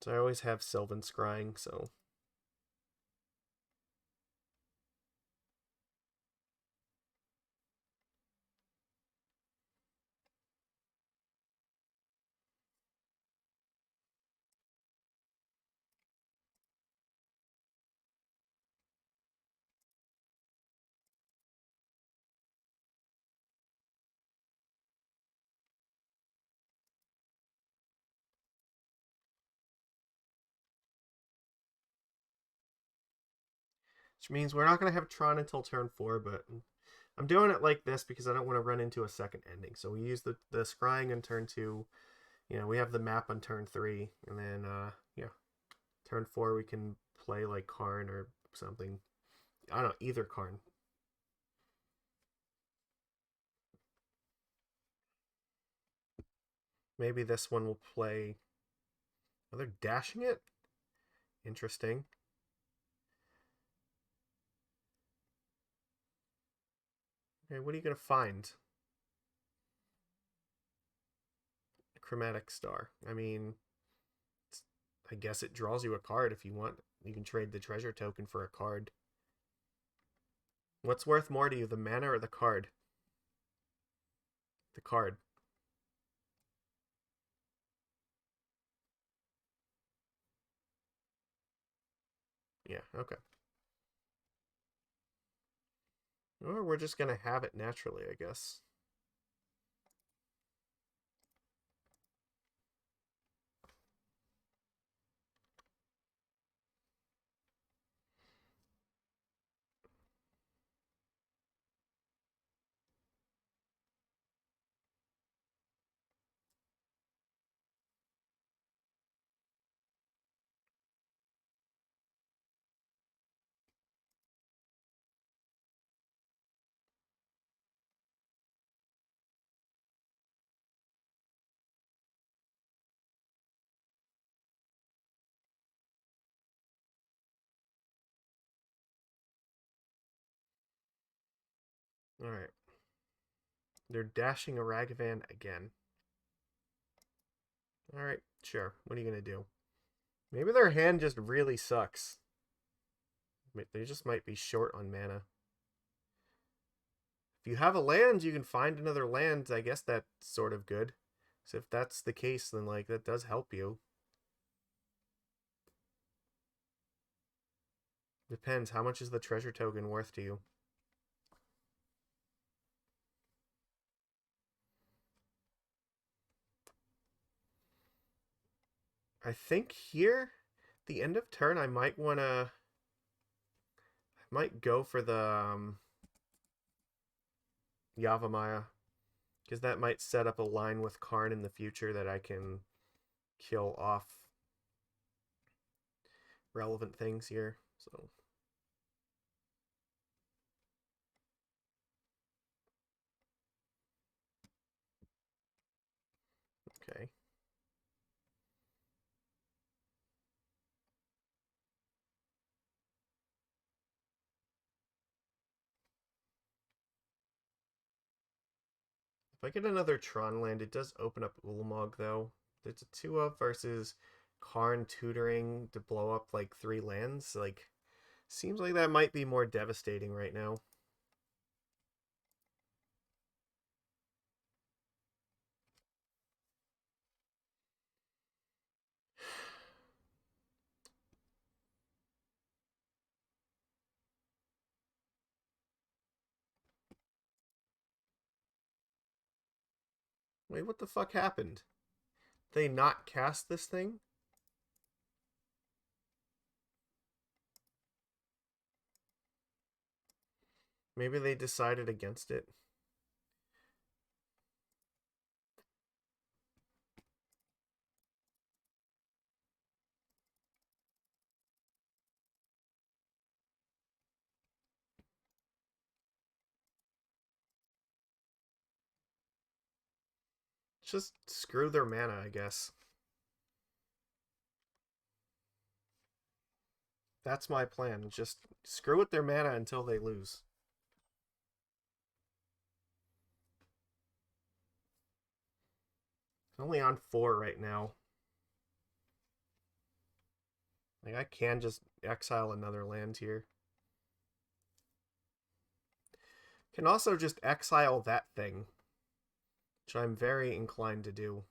So I always have Sylvan Scrying, so... Which means we're not going to have Tron until turn 4, but I'm doing it like this because I don't want to run into a second ending. So we use the Scrying on turn 2. You know, we have the map on turn 3. And then, yeah, turn 4 we can play like Karn or something. I don't know, either Karn. Maybe this one will play... Oh, they're dashing it? Interesting. Okay, what are you going to find? Chromatic Star. I mean, I guess it draws you a card if you want. You can trade the treasure token for a card. What's worth more to you, the mana or the card? The card. Yeah, okay. Or we're just going to have it naturally, I guess. Alright. They're dashing a Ragavan again. Alright, sure. What are you going to do? Maybe their hand just really sucks. They just might be short on mana. If you have a land, you can find another land. I guess that's sort of good. So if that's the case, then like that does help you. Depends. How much is the treasure token worth to you? I think here, the end of turn, I might want to... I might go for the Yavimaya. Because that might set up a line with Karn in the future that I can kill off relevant things here. So... Okay. If I get another Tron land, it does open up Ulamog, though. It's a 2-up versus Karn tutoring to blow up, like, 3 lands. Like, seems like that might be more devastating right now. Wait, what the fuck happened? They not cast this thing? Maybe they decided against it. Just screw their mana, I guess. That's my plan. Just screw with their mana until they lose. Only on 4 right now. Like, I can just exile another land here. Can also just exile that thing, which I'm very inclined to do.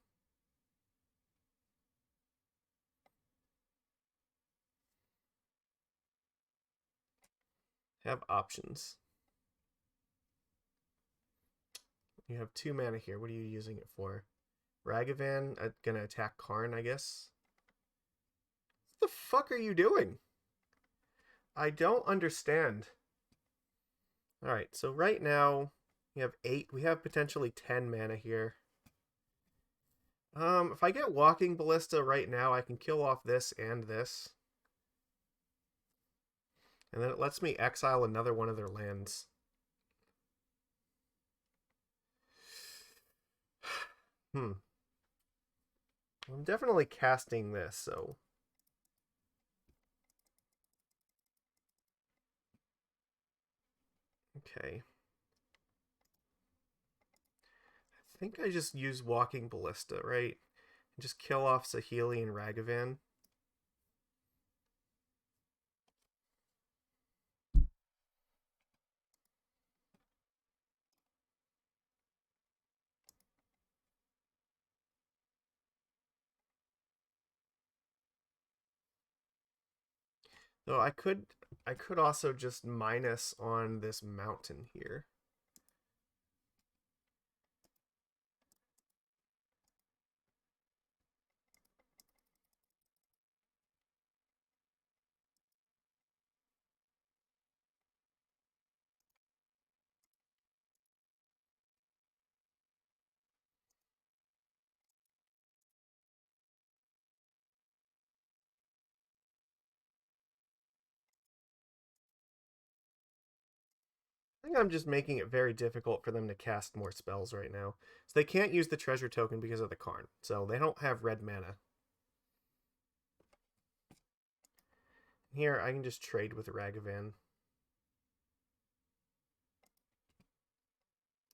Have options. You have 2 mana here. What are you using it for? Ragavan gonna attack Karn, I guess. What the fuck are you doing? I don't understand. Alright, so right now we have 8. We have potentially 10 mana here. If I get Walking Ballista right now, I can kill off this and this. And then it lets me exile another one of their lands. I'm definitely casting this, so... Okay. I think I just use Walking Ballista, right? And just kill off Saheeli and Ragavan. Though I could also just minus on this mountain here. I think I'm just making it very difficult for them to cast more spells right now. So they can't use the treasure token because of the Karn. So they don't have red mana. Here, I can just trade with Ragavan.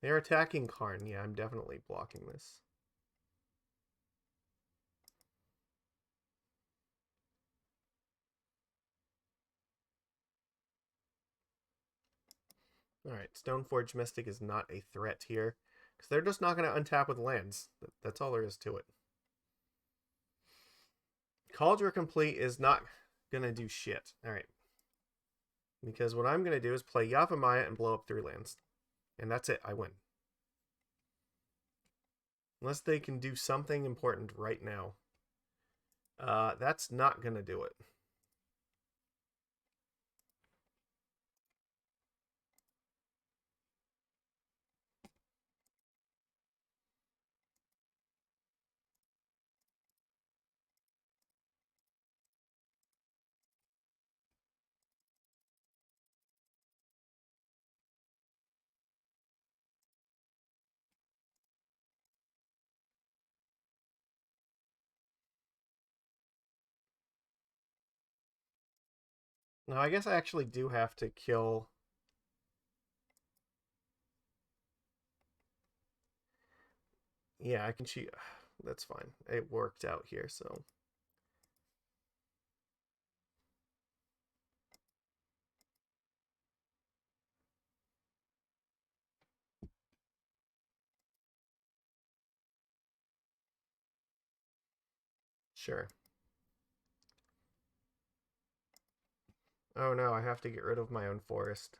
They're attacking Karn. Yeah, I'm definitely blocking this. Alright, Stoneforge Mystic is not a threat here. Because they're just not going to untap with lands. That's all there is to it. Cauldron Complete is not going to do shit. Alright. Because what I'm going to do is play Yavimaya and blow up 3 lands. And that's it. I win. Unless they can do something important right now. That's not going to do it. Now, I guess I actually do have to kill... Yeah, I can cheat. That's fine. It worked out here, so... Sure. Oh no, I have to get rid of my own forest.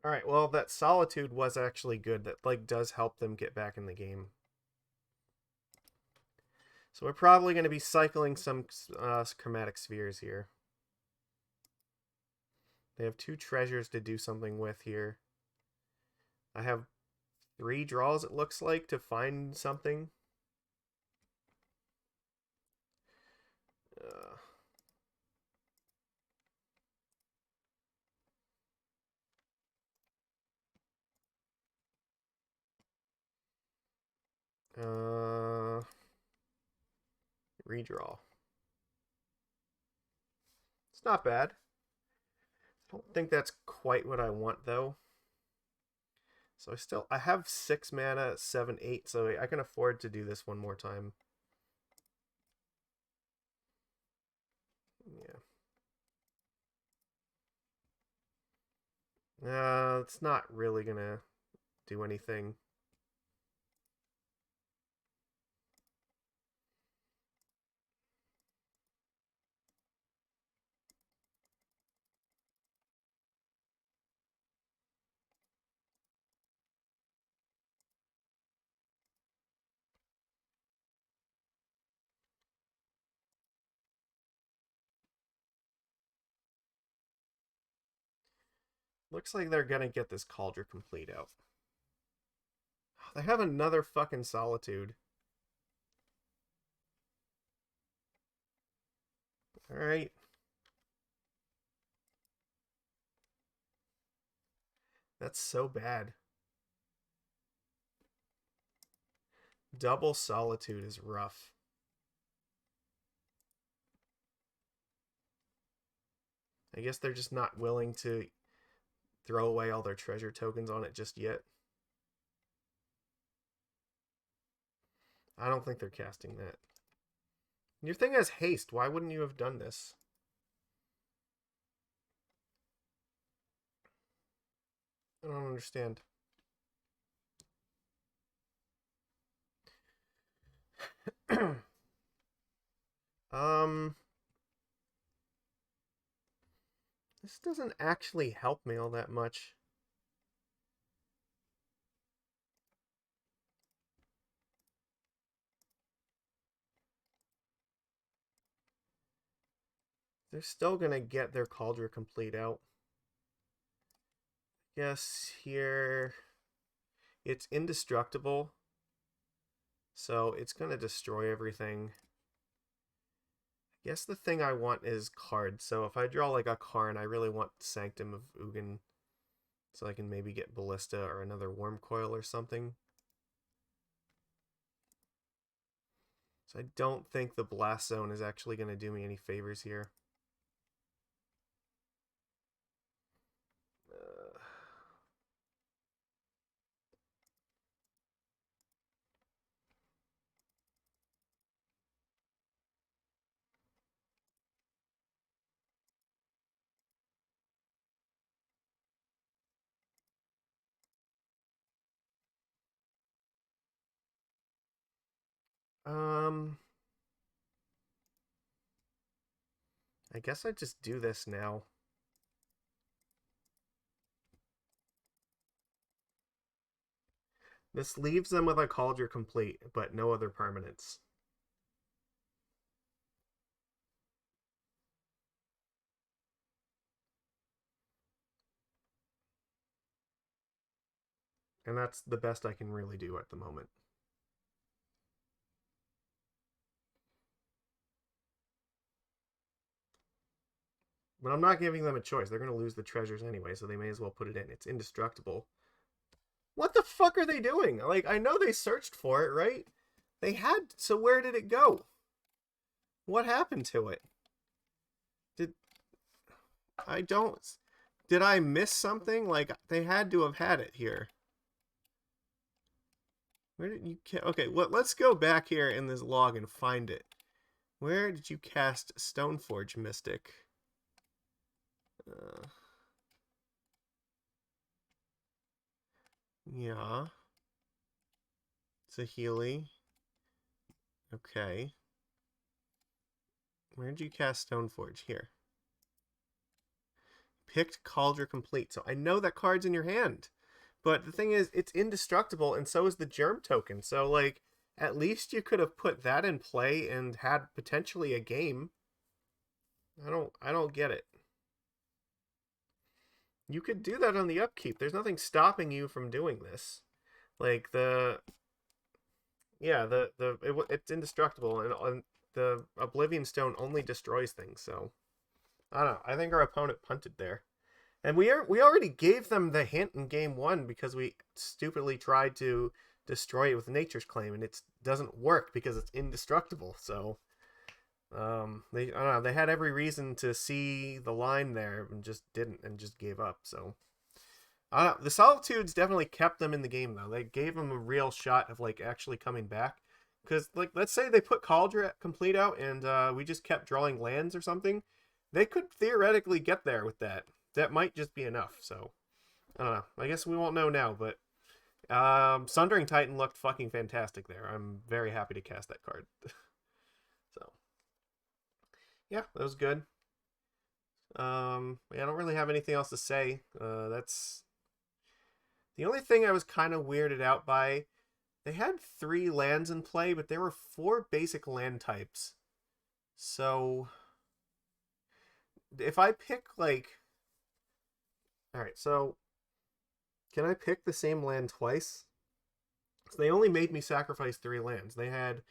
Alright, well, that Solitude was actually good. That, like, does help them get back in the game. So we're probably going to be cycling some Chromatic Spheres here. They have 2 treasures to do something with here. I have 3 draws, it looks like, to find something. Uh, redraw. It's not bad. I don't think that's quite what I want, though. So I have 6 mana, 7, 8, so I can afford to do this one more time. Yeah. It's not really gonna do anything. Looks like they're gonna get this Cauldron Complete out. They have another fucking Solitude. Alright. That's so bad. Double Solitude is rough. I guess they're just not willing to throw away all their treasure tokens on it just yet. I don't think they're casting that. Your thing has haste. Why wouldn't you have done this? I don't understand. This doesn't actually help me all that much. They're still gonna get their Cauldron Complete out. Yes, here it's indestructible, so it's gonna destroy everything. I guess the thing I want is cards. So if I draw like a Karn, I really want Sanctum of Ugin, so I can maybe get Ballista or another Wurmcoil or something. So I don't think the Blast Zone is actually going to do me any favors here. I guess I just do this now. This leaves them with a Cauldron Complete, but no other permanents. And that's the best I can really do at the moment. But I'm not giving them a choice. They're going to lose the treasures anyway, so they may as well put it in. It's indestructible. What the fuck are they doing? Like, I know they searched for it, right? They had, so where did it go? What happened to it? Did I miss something? Like, they had to have had it here. Where did you, okay, let's go back here in this log and find it. Where did you cast Stoneforge Mystic? Yeah. Saheeli. Okay. Where did you cast Stoneforge? Here. Picked Cauldron Complete. So I know that card's in your hand. But the thing is, it's indestructible, and so is the Germ Token. So, like, at least you could have put that in play and had potentially a game. I don't get it. You could do that on the upkeep. There's nothing stopping you from doing this. Like, it's indestructible, and the Oblivion Stone only destroys things, so I don't know. I think our opponent punted there. And we already gave them the hint in game 1 because we stupidly tried to destroy it with Nature's Claim, and it doesn't work because it's indestructible. So I don't know, they had every reason to see the line there and just didn't, and just gave up. So I don't know. The Solitudes definitely kept them in the game, though. They gave them a real shot of like actually coming back. Because, like, let's say they put Cauldron Complete out and we just kept drawing lands or something. They could theoretically get there with that. That might just be enough, so I don't know. I guess we won't know now, but Sundering Titan looked fucking fantastic there. I'm very happy to cast that card. So, yeah, that was good. I don't really have anything else to say. That's the only thing I was kind of weirded out by. They had 3 lands in play, but there were 4 basic land types. So, if I pick, like... Alright, so... Can I pick the same land twice? So they only made me sacrifice 3 lands. They had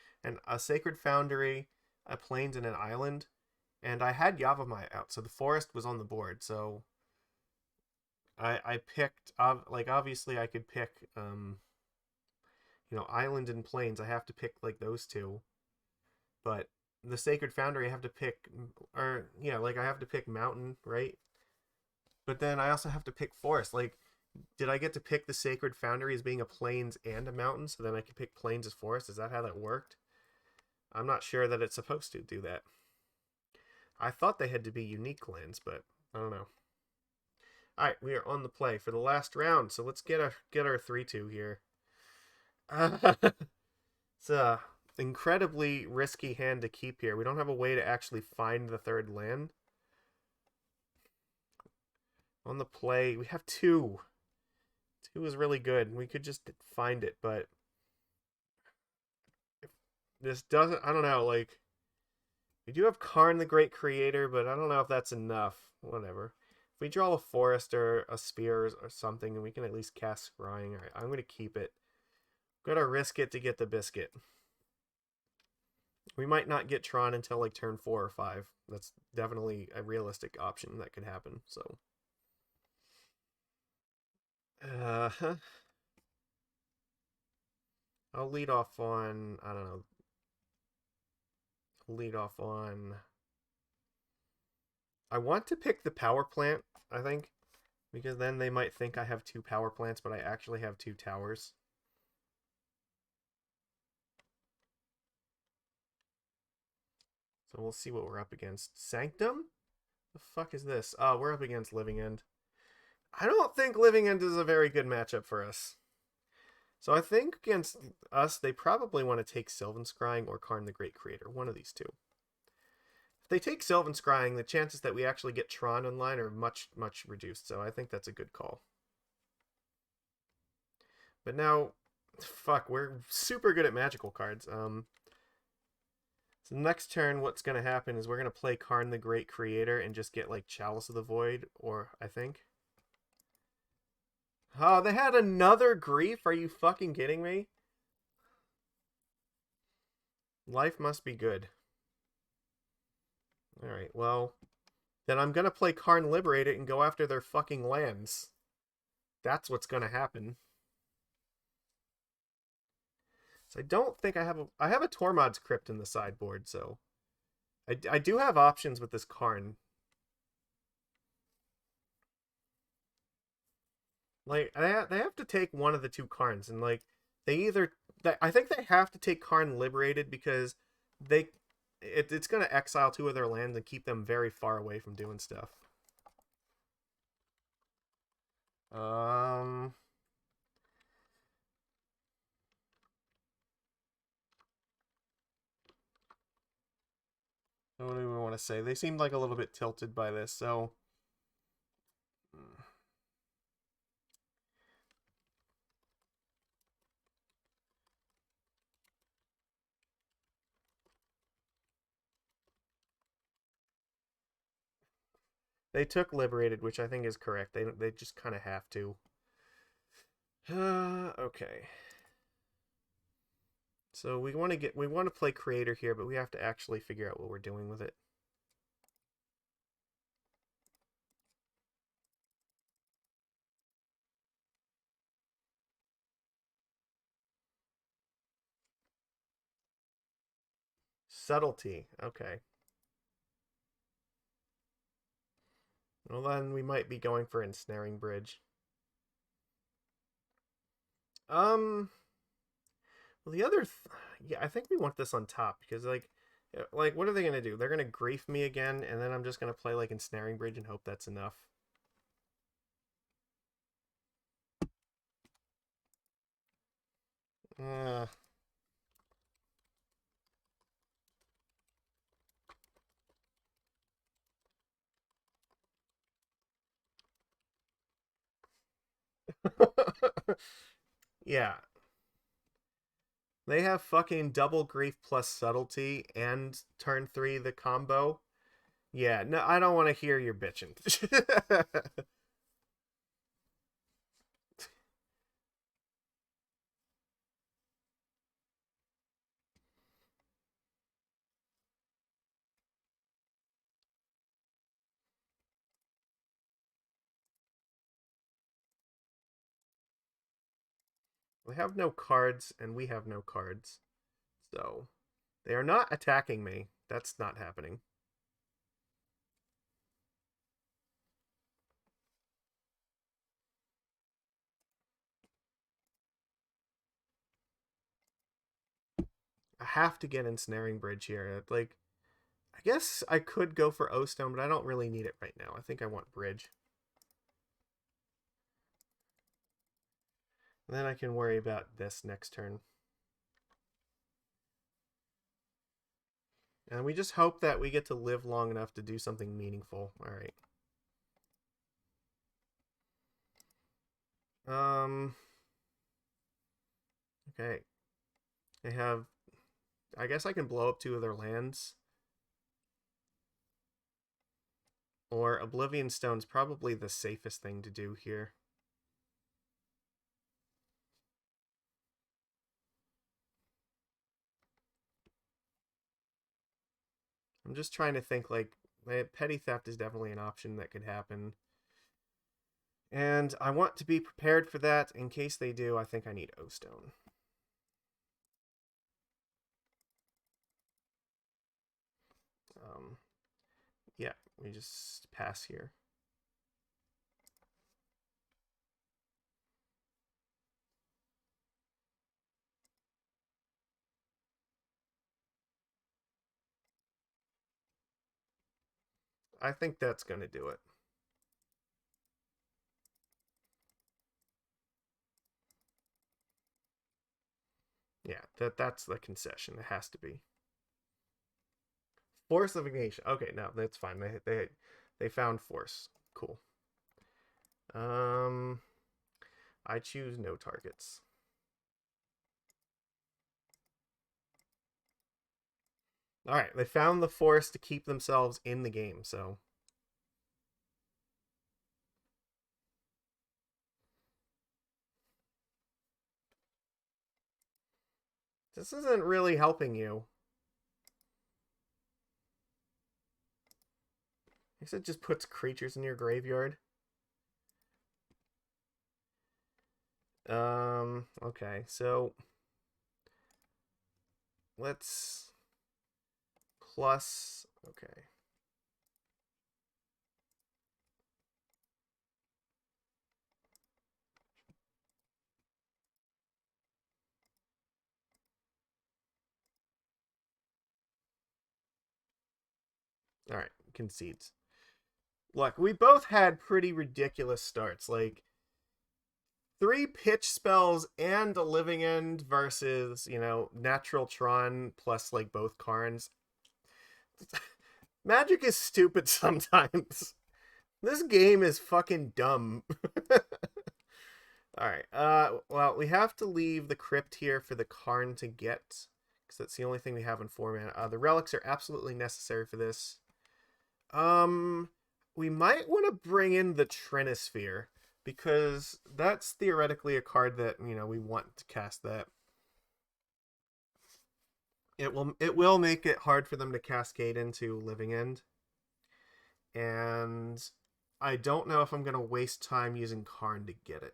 a Sacred Foundry, a Plains, and an Island. And I had Yavimaya out, so the forest was on the board. So I picked like obviously I could pick island and plains. I have to pick like those two, but the Sacred Foundry I have to pick, or yeah, like I have to pick mountain, right? But then I also have to pick forest. Like, did I get to pick the Sacred Foundry as being a plains and a mountain, so then I could pick plains as forest? Is that how that worked? I'm not sure that it's supposed to do that. I thought they had to be unique lands, but I don't know. All right, we are on the play for the last round, so let's get our 3-2 here. It's a incredibly risky hand to keep here. We don't have a way to actually find the third land. On the play, we have 2. 2 is really good. We could just find it, but if this doesn't, I don't know, like, we do have Karn the Great Creator, but I don't know if that's enough. Whatever. If we draw a forest or a spear or something, and we can at least cast Scrying, all right, I'm going to keep it. I'm going to risk it to get the biscuit. We might not get Tron until like turn 4 or 5. That's definitely a realistic option that could happen. So, I'll lead off on, I don't know. Lead off on. I want to pick the power plant, I think, because then they might think I have 2 power plants, but I actually have 2 towers. So we'll see what we're up against. Sanctum? The fuck is this? Oh, we're up against Living End. I don't think Living End is a very good matchup for us. So I think against us, they probably want to take Sylvan Scrying or Karn the Great Creator. One of these two. If they take Sylvan Scrying, the chances that we actually get Tron online are much, much reduced. So I think that's a good call. But now, fuck, we're super good at magical cards. So next turn, what's going to happen is we're going to play Karn the Great Creator and just get like Chalice of the Void, or I think. Oh, they had another grief? Are you fucking kidding me? Life must be good. Alright, well, then I'm gonna play Karn Liberated and go after their fucking lands. That's what's gonna happen. So I don't think I have a Tormod's Crypt in the sideboard, so I do have options with this Karn. Like, they have to take one of the 2 Karns, and like, I think they have to take Karn Liberated because it's going to exile 2 of their lands and keep them very far away from doing stuff. What do we want to say? They seemed like a little bit tilted by this, so they took Liberated, which I think is correct. They just kind of have to. Okay. So we want to play Creator here, but we have to actually figure out what we're doing with it. Subtlety. Okay. Well, then we might be going for Ensnaring Bridge. Well, the other, yeah, I think we want this on top because like, what are they gonna do? They're gonna grief me again, and then I'm just gonna play like Ensnaring Bridge and hope that's enough. Uh, yeah, they have fucking double grief plus subtlety and turn 3 the combo. Yeah, no, I don't want to hear your bitching. They have no cards, and we have no cards. So, they are not attacking me. That's not happening. I have to get Ensnaring Bridge here. Like, I guess I could go for O-Stone, but I don't really need it right now. I think I want Bridge. And then I can worry about this next turn. And we just hope that we get to live long enough to do something meaningful. All right. Okay. They have... I guess I can blow up 2 of their lands. Or Oblivion Stone's probably the safest thing to do here. I'm just trying to think, like, Petty Theft is definitely an option that could happen. And I want to be prepared for that. In case they do, I think I need O-Stone. Yeah, we just pass here. I think that's going to do it. Yeah, that's the concession. It has to be. Force of Ignition. Okay, no, that's fine. They found force. Cool. I choose no targets. All right, they found the force to keep themselves in the game, so this isn't really helping you. I guess it just puts creatures in your graveyard. Okay, so let's plus, okay. All right, concedes. Look, we both had pretty ridiculous starts. Like 3 pitch spells and a living end versus, natural Tron plus like both Karns. Magic is stupid sometimes. This game is fucking dumb. All right. Well, we have to leave the Crypt here for the Karn to get, because that's the only thing we have in 4 mana. The relics are absolutely necessary for this. We might want to bring in the Trinisphere, because that's theoretically a card that, we want to cast that. It will make it hard for them to cascade into Living End. And I don't know if I'm going to waste time using Karn to get it.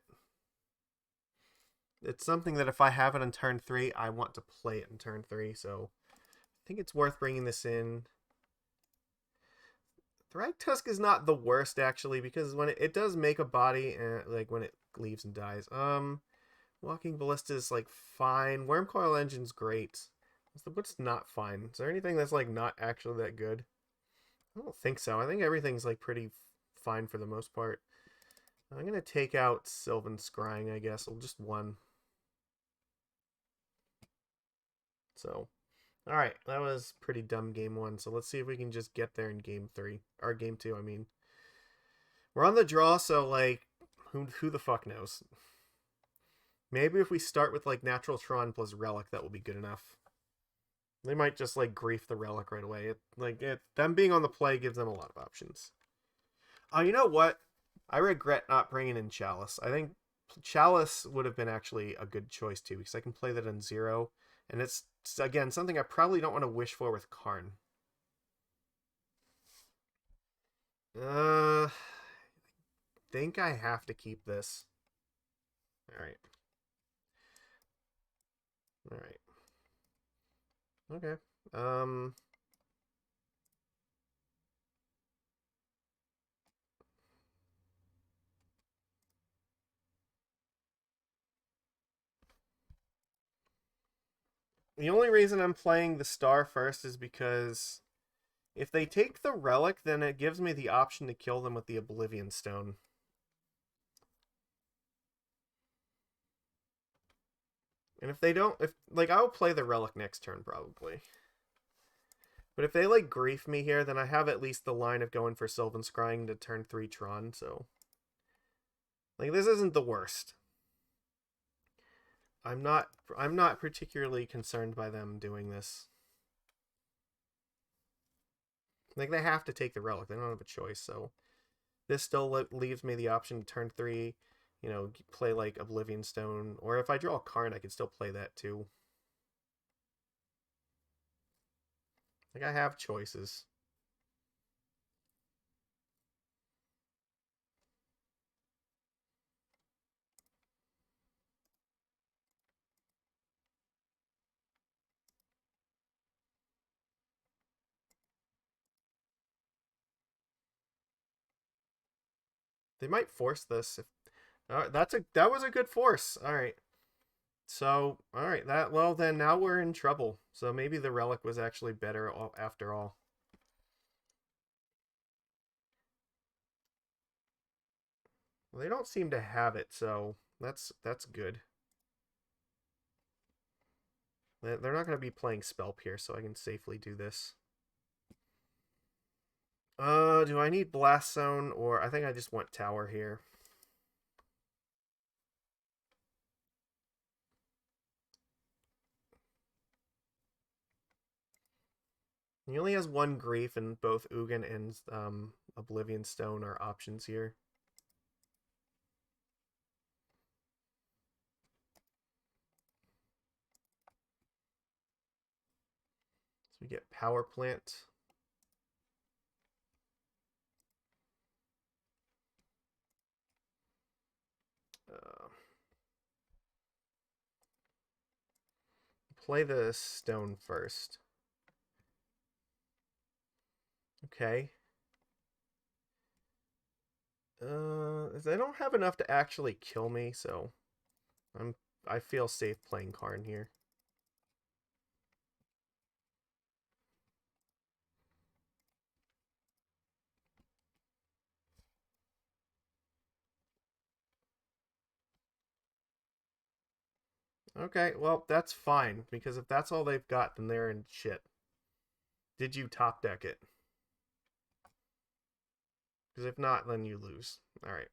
It's something that if I have it on turn 3, I want to play it in turn 3, so I think it's worth bringing this in. Thragtusk is not the worst, actually, because when it does make a body, like when it leaves and dies. Walking Ballista is like fine. Wurmcoil Engine's great. What's not fine? Is there anything that's like not actually that good? I don't think so. I think everything's like pretty fine for the most part. I'm gonna take out Sylvan Scrying, I guess. Well, just 1. So, all right, that was pretty dumb game 1. So let's see if we can just get there in game 3 or game 2. I mean, we're on the draw, so like, who the fuck knows? Maybe if we start with like Natural Tron plus Relic, that will be good enough. They might just like grief the Relic right away. Them being on the play gives them a lot of options. You know what? I regret not bringing in Chalice. I think Chalice would have been actually a good choice too, because I can play that on 0, and it's again something I probably don't want to wish for with Karn. I think I have to keep this. All right. All right. Okay. The only reason I'm playing the Star first is because if they take the Relic, then it gives me the option to kill them with the Oblivion Stone. And if they don't, I'll play the Relic next turn probably. But if they like grief me here, then I have at least the line of going for Sylvan Scrying to turn 3 Tron, so like this isn't the worst. I'm not particularly concerned by them doing this. Like they have to take the Relic. They don't have a choice, so this still leaves me the option to turn 3, you know, play like Oblivion Stone, or if I draw a Karn, I can still play that too. Like I have choices. They might force this. If that was a good force. All right. So, all right, well then now we're in trouble. So maybe the Relic was actually better after all. Well, they don't seem to have it, so that's good. They're not going to be playing Spell Pierce, so I can safely do this. Do I need Blast Zone, or I think I just want Tower here. He only has one grief, and both Ugin and Oblivion Stone are options here. So we get Power Plant. Play the Stone first. Okay. They don't have enough to actually kill me, so I feel safe playing Karn here. Okay, well, that's fine, because if that's all they've got, then they're in shit. Did you top deck it? Because if not, then you lose. Alright.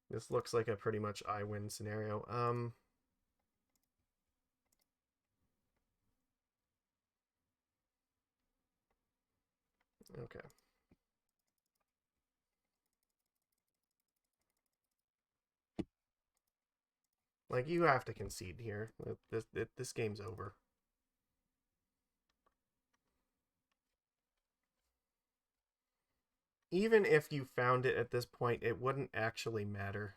This looks like a pretty much I win scenario. Okay. Like, you have to concede here. This game's over. Even if you found it at this point, it wouldn't actually matter.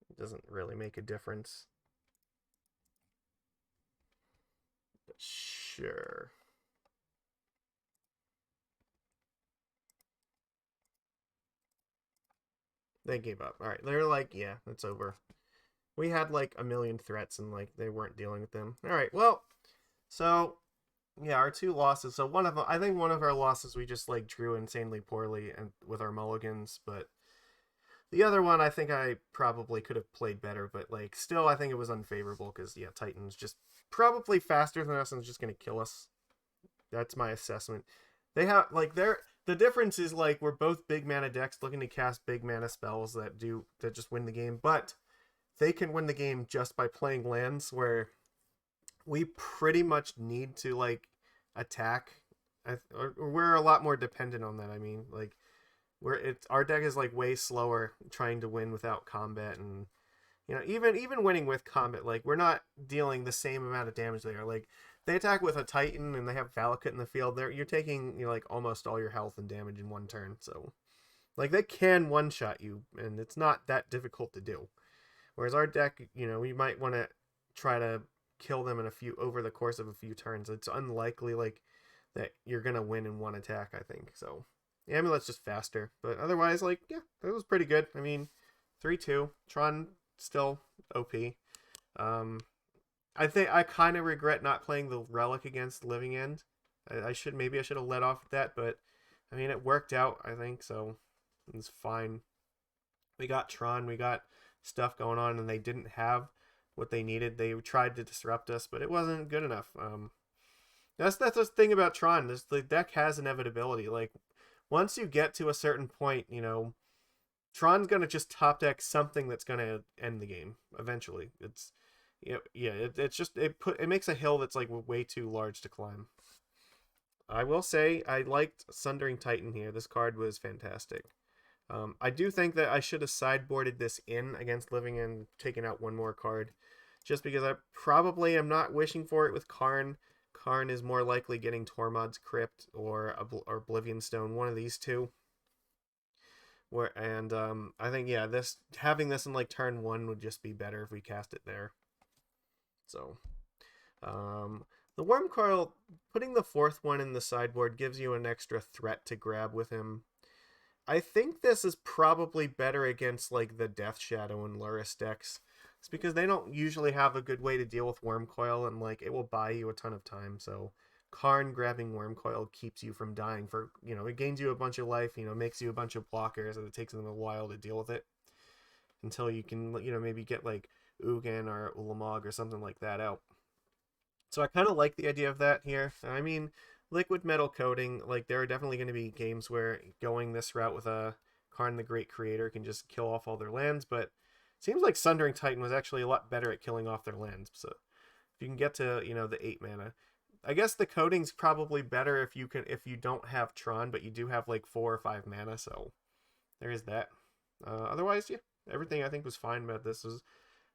It doesn't really make a difference. But sure. They gave up. All right, they're like, yeah, it's over. We had like a million threats and like they weren't dealing with them. All right, well, so yeah, our 2 losses. So one of them, I think one of our losses we just like drew insanely poorly and with our mulligans, but the other one I think I probably could have played better, but like still I think it was unfavorable because yeah, Titan's just probably faster than us and is just gonna kill us. That's my assessment. They have like the difference is like we're both big mana decks looking to cast big mana spells that just win the game, but they can win the game just by playing lands where we pretty much need to like attack. Or we're a lot more dependent on that. I mean, like our deck is like way slower trying to win without combat, and You know, even winning with combat, like we're not dealing the same amount of damage there. Like they attack with a Titan and they have Valakut in the field. There, you're taking like almost all your health and damage in one turn. So like they can one shot you, and it's not that difficult to do. Whereas our deck, we might want to try to kill them over the course of a few turns. It's unlikely like that you're gonna win in one attack. I think so. The Amulet's just faster, but otherwise, like that was pretty good. I mean, 3-2 Tron still OP. I think I kind of regret not playing the Relic against Living End. I should have let off with that, but I mean it worked out. I think so. It's fine. We got Tron. We got stuff going on, and they didn't have what they needed. They tried to disrupt us, but it wasn't good enough. That's the thing about Tron. The deck has inevitability. Like once you get to a certain point, Tron's gonna just top deck something that's gonna end the game eventually. It makes a hill that's like way too large to climb. I will say I liked Sundering Titan here. This card was fantastic. I do think that I should have sideboarded this in against Living and taken out one more card, just because I probably am not wishing for it with Karn. Karn is more likely getting Tormod's Crypt or Oblivion Stone, one of these two. I think having this in like turn 1 would just be better if we cast it there. So, the Wurmcoil, putting the 4th one in the sideboard gives you an extra threat to grab with him. I think this is probably better against like the Death Shadow and Luris decks. It's because they don't usually have a good way to deal with Wurmcoil, and like it will buy you a ton of time. So Karn grabbing Wurmcoil keeps you from dying for, it gains you a bunch of life, makes you a bunch of blockers, and it takes them a while to deal with it until you can, maybe get like Ugin or Ulamog or something like that out. So I kind of like the idea of that here. I mean, Liquimetal Coating, like there are definitely going to be games where going this route with a Karn the Great Creator can just kill off all their lands, but it seems like Sundering Titan was actually a lot better at killing off their lands. So if you can get to, the 8 mana, I guess the coating's probably better if you don't have Tron, but you do have like 4 or 5 mana, so there is that. Otherwise, yeah, everything I think was fine about this. Was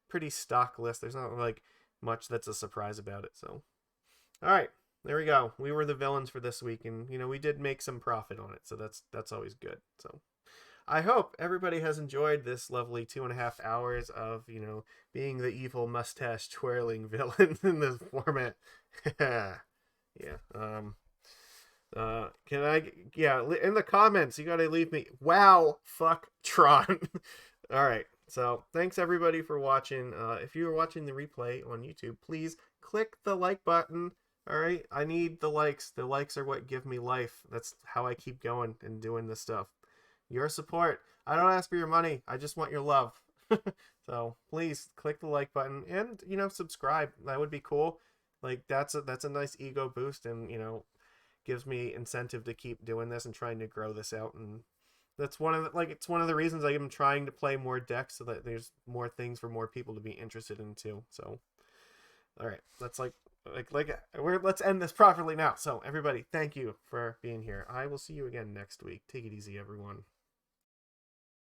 pretty stock list. There's not like much that's a surprise about it. So, all right, there we go. We were the villains for this week, and we did make some profit on it, so that's always good. So, I hope everybody has enjoyed this lovely 2.5 hours of being the evil mustache twirling villain in this format. Yeah. In the comments you gotta leave me wow fuck Tron. All right, so thanks everybody for watching. If you were watching the replay on YouTube, please click the like button. All right, I need the likes. The likes are what give me life. That's how I keep going and doing this stuff. Your support. I don't ask for your money. I just want your love. So please click the like button and subscribe. That would be cool. Like that's a nice ego boost, and gives me incentive to keep doing this and trying to grow this out. And that's it's one of the reasons I am trying to play more decks, so that there's more things for more people to be interested in too. So all right, let's let's end this properly now. So everybody, thank you for being here. I will see you again next week. Take it easy, everyone.